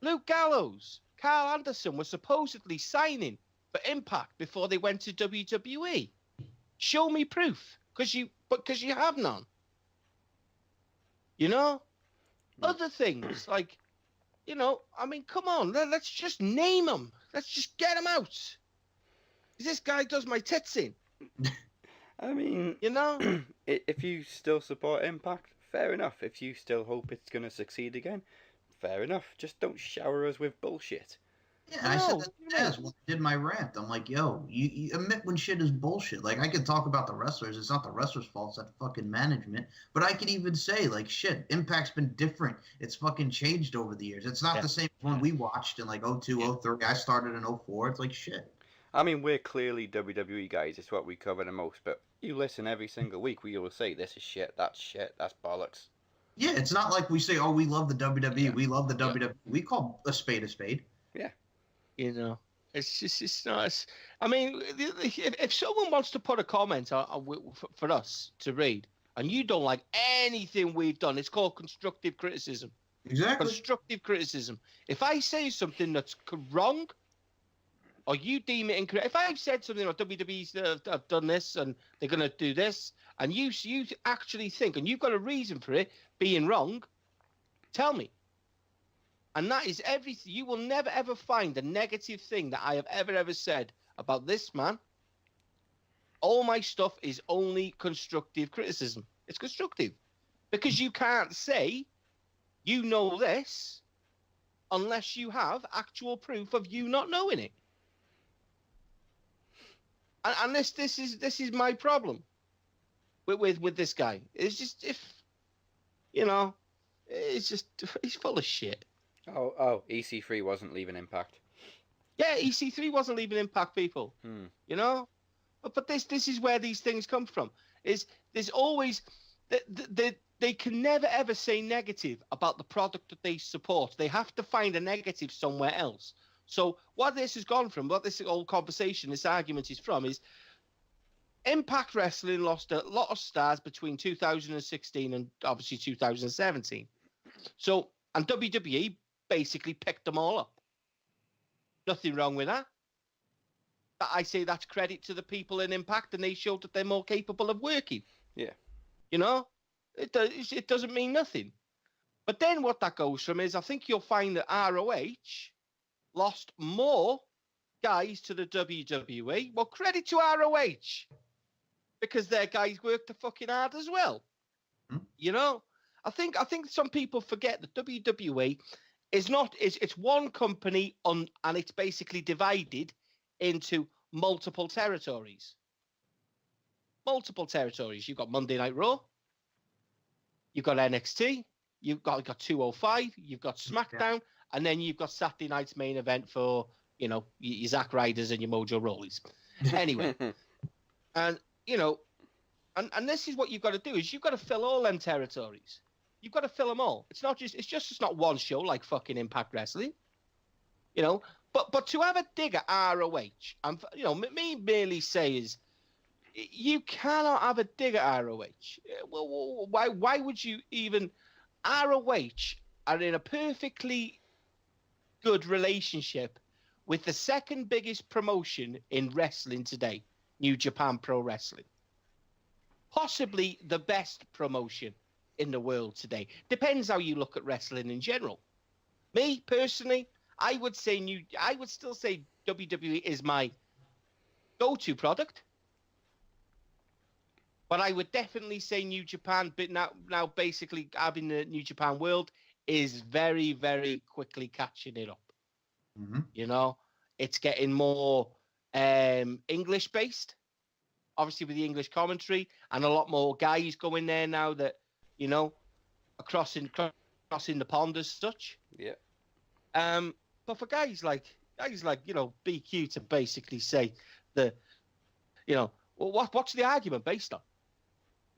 Luke Gallows, Carl Anderson were supposedly signing for Impact before they went to WWE. Show me proof, because you have none. You know? Other things, like, you know, I mean, come on, let's just name them. Let's just get them out. This guy does my tits in. I mean, you know, if you still support Impact, fair enough. If you still hope it's going to succeed again, fair enough. Just don't shower us with bullshit. Yeah, I said that to Taz when I did my rant. I'm like, yo, you admit when shit is bullshit. Like, I could talk about the wrestlers. It's not the wrestlers' fault. It's that fucking management. But I could even say, like, shit, Impact's been different. It's fucking changed over the years. It's not the same one we watched in, like, 02, 03. I started in 04. It's like, shit. I mean, we're clearly WWE guys. It's what we cover the most. But you listen every single week. We will say, this is shit, that's bollocks. Yeah, it's not like we say, oh, we love the WWE. Yeah. We love the WWE. We call a spade a spade. Yeah. You know, it's not. I mean, if someone wants to put a comment for us to read, and you don't like anything we've done, it's called constructive criticism. Exactly. Constructive criticism. If I say something that's wrong, or you deem it incorrect, if I've said something like WWE's have done this and they're going to do this, and you actually think, and you've got a reason for it being wrong, tell me. And that is everything. You will never, ever find a negative thing that I have ever said about this man. All my stuff is only constructive criticism. It's constructive. Because you can't say, you know this, unless you have actual proof of you not knowing it. And this is my problem with this guy. It's just, he's full of shit. Oh, EC3 wasn't leaving Impact. Yeah, EC3 wasn't leaving Impact, people. You know? But this is where these things come from. Is there's always they can never ever say negative about the product that they support. They have to find a negative somewhere else. So what this has gone from, what this whole conversation, this argument is from, is Impact Wrestling lost a lot of stars between 2016 and obviously 2017. So, and WWE basically picked them all up. Nothing wrong with that. I say that's credit to the people in Impact, and they showed that they're more capable of working. Yeah. You know, it doesn't mean nothing. But then what that goes from is, I think you'll find that ROH lost more guys to the WWE. Well, credit to ROH, because their guys worked the fucking hard as well. You know, I think some people forget that WWE is not, it's one company and it's basically divided into multiple territories. You've got Monday Night Raw, you've got NXT, you've got 205, you've got Smackdown, and then you've got Saturday night's main event for, you know, your Zack Ryders and your Mojo Rawleys. Anyway, and you know, and this is what you've got to do, is you've got to fill all them territories. You've got to fill them all. It's not one show like fucking Impact Wrestling, you know. But to have a dig at ROH, and you know, me merely say is, you cannot have a dig at ROH. Well, why would you even? ROH are in a perfectly good relationship with the second biggest promotion in wrestling today, New Japan Pro Wrestling. Possibly the best promotion in the world today. Depends how you look at wrestling in general. Me personally, I would still say WWE is my go-to product. But I would definitely say New Japan, but now basically having the New Japan World is very, very quickly catching it up. Mm-hmm. You know, it's getting more English-based, obviously with the English commentary, and a lot more guys going there now that, you know, are crossing the pond as such. Yeah. But for guys like you know, BQ to basically say that, you know, well, what's the argument based on?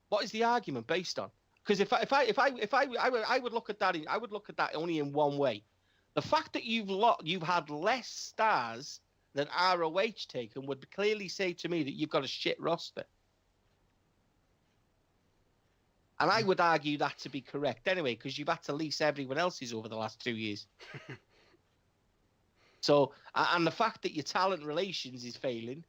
What is the argument based on? Because if I would look at that, I would look at that only in one way. The fact that you've had less stars than ROH taken would clearly say to me that you've got a shit roster. And I would argue that to be correct anyway, because you've had to lease everyone else's over the last 2 years. So, and the fact that your talent relations is failing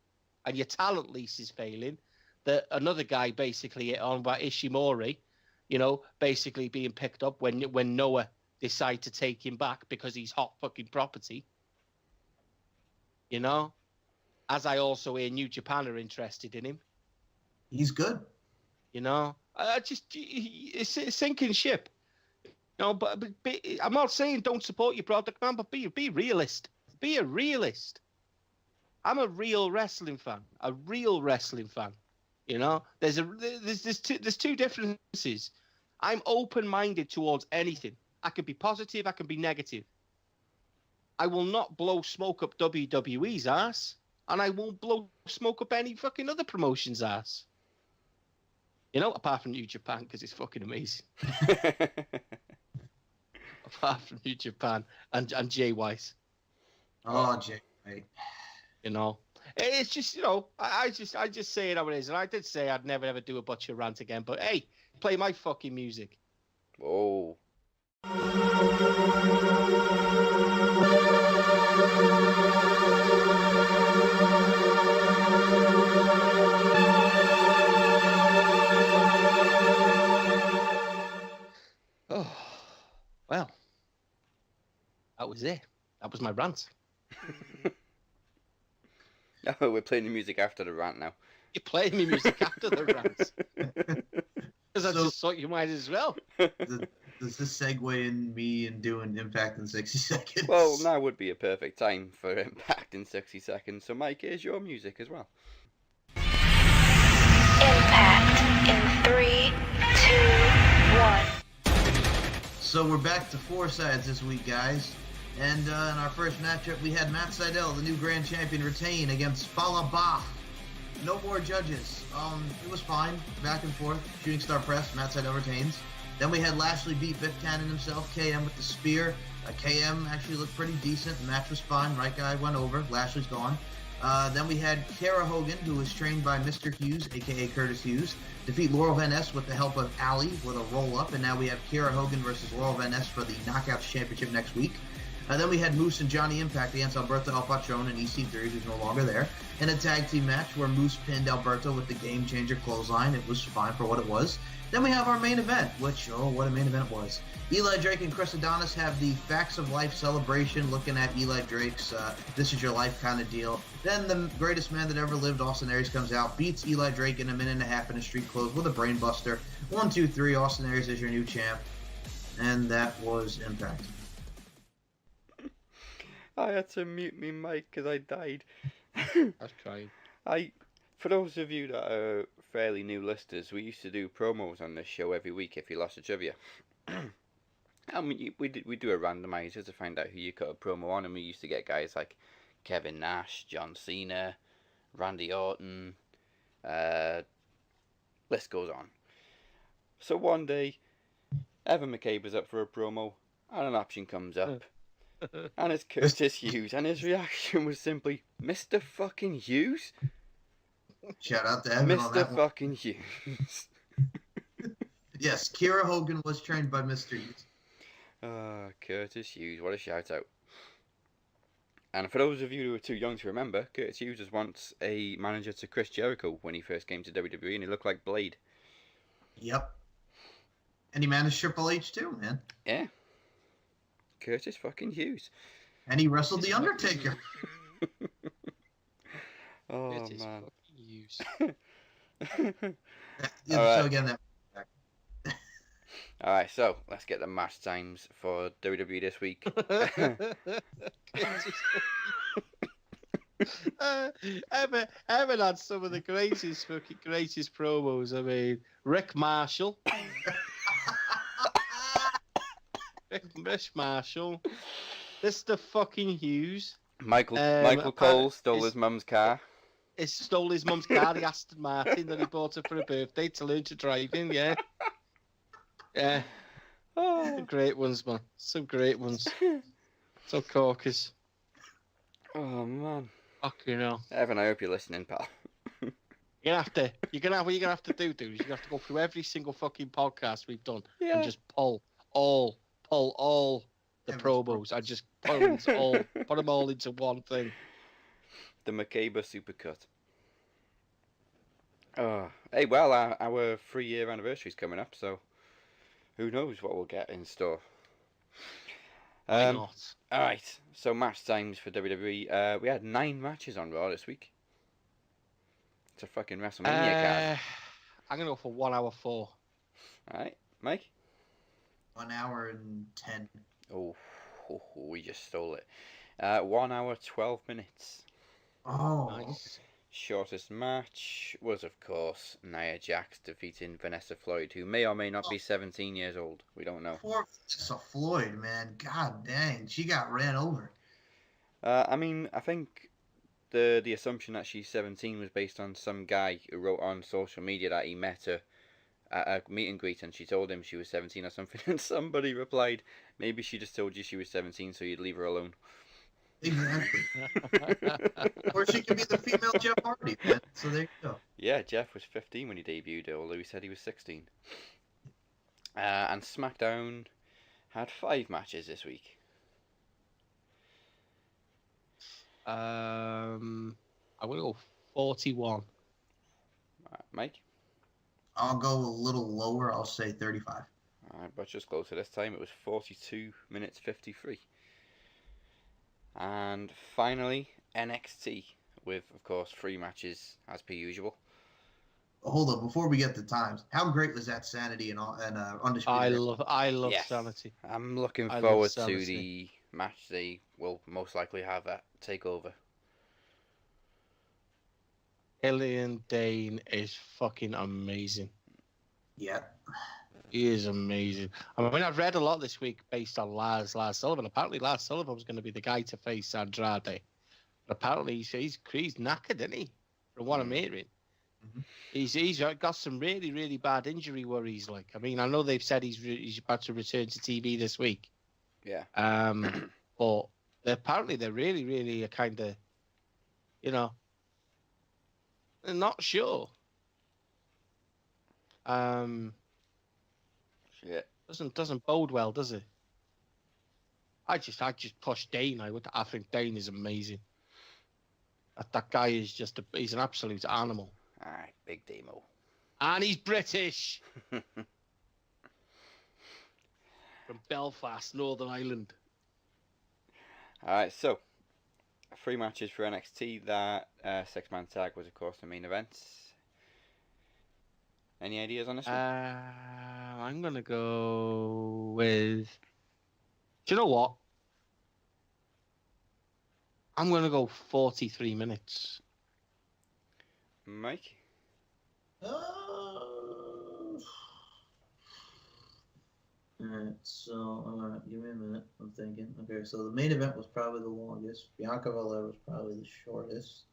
and your talent lease is failing, that another guy basically hit on about Ishimori, you know, basically being picked up when Noah decide to take him back because he's hot fucking property. You know, as I also hear New Japan are interested in him. He's good. You know, it's a sinking ship. You know, but I'm not saying don't support your product, man, but be realist. Be a realist. I'm a real wrestling fan. You know, there's two differences. I'm open-minded towards anything. I can be positive, I can be negative. I will not blow smoke up WWE's ass, and I won't blow smoke up any fucking other promotion's ass. You know, apart from New Japan, because it's fucking amazing. Apart from New Japan and Jay Weiss. Oh, Jay, right. You know, it's just, you know, I just say it how it is, and I did say I'd never ever do a butcher rant again. But hey, play my fucking music. Oh. Oh, well, that was it. That was my rant. No, we're playing the music after the rant now. You're playing me music after the rant. Because I just thought you might as well. Does this segue in me and doing Impact in 60 seconds? Well, now would be a perfect time for Impact in 60 seconds. So, Mike, here's your music as well. Impact in 3, 2, 1. So we're back to 4 sides this week, guys. And in our first matchup, we had Matt Sydal, the new Grand Champion, retain against Fallah Bahh. no more judges. It was fine, back and forth. Shooting star press, Matt Sydal retains. Then we had Lashley beat Biff Tannen himself, KM with the spear. KM actually looked pretty decent. The match was fine. Right guy went over. Lashley's gone. Then we had Kara Hogan, who was trained by Mr. Hughes, a.k.a. Curtis Hughes, defeat Laurel Van Ness with the help of Allie with a roll-up. And now we have Kara Hogan versus Laurel Van Ness for the Knockouts Championship next week. Then we had Moose and Johnny Impact against Alberto El Patron and EC3, who's no longer there, in a tag team match where Moose pinned Alberto with the Game Changer clothesline. It was fine for what it was. Then we have our main event, which, oh, what a main event it was. Eli Drake and Chris Adonis have the Facts of Life celebration, looking at Eli Drake's This Is Your Life kind of deal. Then the greatest man that ever lived, Austin Aries, comes out, beats Eli Drake in a minute and a half in a street clothes with a brain buster. 1, 2, 3, Austin Aries is your new champ. And that was Impact. I had to mute me mic because I died. I was trying. For those of you that are fairly new listeners, we used to do promos on this show every week if you lost a trivia. We do a randomizer to find out who you cut a promo on, and we used to get guys like Kevin Nash, John Cena, Randy Orton, list goes on. So one day, Evan McCabe was up for a promo, and an option comes up. And it's Curtis Hughes, and his reaction was simply, Mr. fucking Hughes? Shout out to Evan on that Mr. one. fucking Hughes. Yes, Kira Hogan was trained by Mr. Hughes. Curtis Hughes, what a shout out. And for those of you who are too young to remember, Curtis Hughes was once a manager to Chris Jericho when he first came to WWE, and he looked like Blade. Yep. And he managed Triple H too, man. Yeah. Curtis fucking Hughes. And he wrestled The Undertaker. Oh, It is man. fucking Hughes. So Alright. again, that Alright, so let's get the match times for WWE this week. Evan had some of the greatest promos. I mean, Rick Marshall. Rick Marshall. Mr. fucking Hughes. Michael Cole stole his mum's car. He stole his mum's car, the Aston Martin, that he bought her for her birthday to learn to drive in, yeah. Yeah. Some great ones, man. Some great ones. So corkers. Oh, man. Fucking hell. Evan, I hope you're listening, pal. What you're gonna have to do is you're gonna have to go through every single fucking podcast we've done and just pull all the promos and just put them all into one thing. The McCabe supercut. Oh, hey, well, our 3-year anniversary's coming up, so who knows what we'll get in store. Why not? Alright, so match times for WWE. We had 9 matches on Raw this week. It's a fucking WrestleMania card. I'm gonna go for 1 hour 4. Alright, Mike? 1 hour and 10. Oh, we just stole it. 1 hour 12 minutes. Oh. Nice. Shortest match was, of course, Nia Jax defeating Vanessa Floyd, who may or may not be 17 years old. We don't know. Poor Vanessa Floyd, man. God dang. She got ran over. I mean, I think the assumption that she's 17 was based on some guy who wrote on social media that he met her at a meet and greet, and she told him she was 17 or something, and somebody replied, maybe she just told you she was 17 so you'd leave her alone. Exactly. Or she could be the female Jeff Hardy, man. So there you go. Yeah, Jeff was 15 when he debuted, although he said he was 16. And Smackdown had 5 matches this week. I'm gonna go 41. Mike? I'll go a little lower. I'll say 35. Alright, but just closer this time. It was 42 minutes 53. And finally, NXT, with, of course, 3 matches as per usual. Hold on, before we get to times, how great was that Sanity and Undisputed? I love Yes. Sanity. I'm looking I love forward to Sanity. the match they will most likely have at TakeOver. Killian Dane is fucking amazing. Yeah. He is amazing. I mean, I've read a lot this week based on Lars Sullivan. Apparently, Lars Sullivan was going to be the guy to face Andrade. But apparently, he's knackered, isn't he? from what I'm hearing. Mm-hmm. He's got some really, really bad injury worries. Like, I mean, I know they've said he's about to return to TV this week. Yeah. But apparently they're really, really kind of, they're not sure. Shit. Doesn't bode well, does it? I just push Dane. I think Dane is amazing. That guy is he's an absolute animal. Alright, big demo. And he's British. From Belfast, Northern Ireland. Alright, so 3 matches for NXT. That 6-man tag was, of course, the main event. Any ideas on this one? I'm going to go with... Do you know what? I'm going to go 43 minutes. Mike? Alright, so give me a minute. I'm thinking. Okay, so the main event was probably the longest. Bianca Belair was probably the shortest.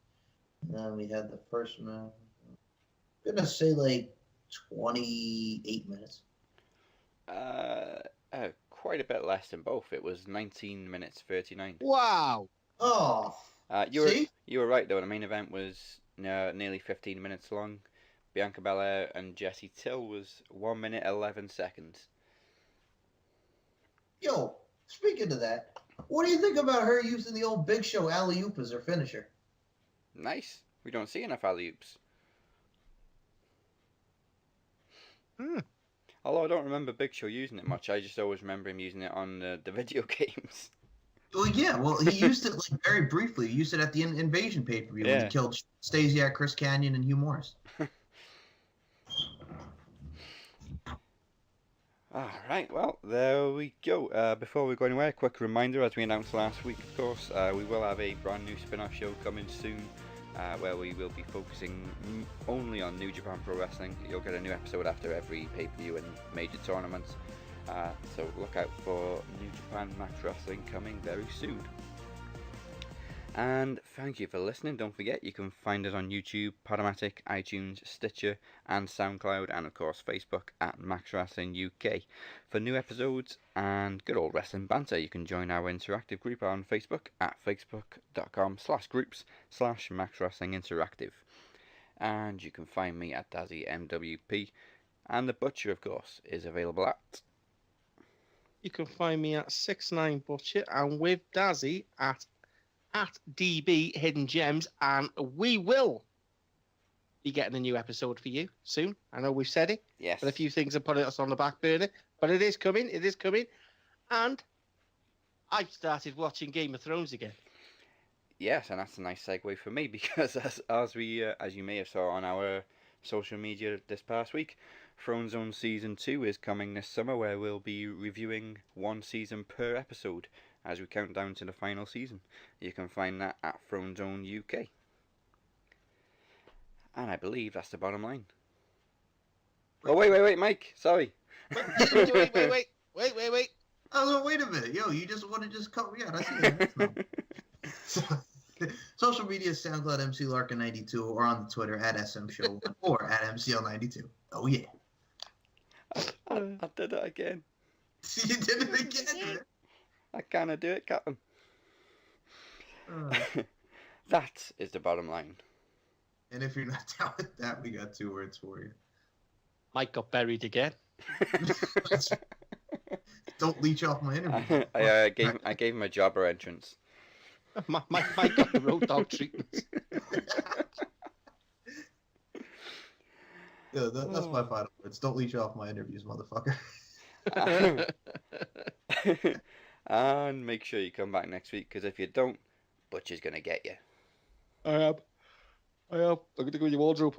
And then we had the first match. I'm gonna say like 28 minutes. Quite a bit less than both. It was 19 minutes 39. Wow. Oh, You were right though. The main event was nearly 15 minutes long. Bianca Belair and Jessie Till was 1 minute 11 seconds. yo, speaking of that, what do you think about her using the old Big Show alley-oop as her finisher? Nice. We don't see enough alley-oops. Although I don't remember Big Show using it much, I just always remember him using it on the video games. Well, yeah, he used it like very briefly. He used it at the Invasion pay-per-view when Yeah. he killed Stasiak, Chris Kanyon, and Hugh Morris. Alright, well, there we go. Before we go anywhere, a quick reminder, as we announced last week, of course, we will have a brand new spin-off show coming soon, where we will be focusing only on New Japan Pro Wrestling. You'll get a new episode after every pay-per-view and major tournaments. So look out for New Japan Max Wrestling coming very soon. And thank you for listening. Don't forget, you can find us on YouTube, Podomatic, iTunes, Stitcher, and SoundCloud, and of course Facebook at Max Wrestling UK. For new episodes and good old wrestling banter, you can join our interactive group on Facebook at facebook.com/groups/Max Wrestling Interactive. And you can find me at Dazzy MWP, and the Butcher, of course, is available at... You can find me at 69Butcher and with Dazzy at DB Hidden Gems, and we will be getting a new episode for you soon. I know we've said it, Yes. but a few things have put us on the back burner, but it is coming, and I've started watching Game of Thrones again. Yes, and that's a nice segue for me, because as you may have saw on our social media this past week, Throne Zone Season 2 is coming this summer, where we'll be reviewing one season per episode as we count down to the final season. You can find that at Throne Zone UK. And I believe that's the bottom line. Oh, wait, Mike, sorry. Wait. Oh, wait a minute. Yo, you just want to just cut me out. I see that. No. Social media, SoundCloud, MC Larkin 92, or on the Twitter at SM Show or at MCL 92. Oh, yeah. I did it again. You did it again. I kinda do it, Captain. That is the bottom line. And if you're not down with that, we got 2 words for you. Mike got buried again. Don't leech off my interview. I gave him a jobber entrance. Mike got the road dog treatment. Yeah, that's my final words. Don't leech off my interviews, motherfucker. And make sure you come back next week, because if you don't, Butcher's gonna get you. I am. I'm gonna go in your wardrobe.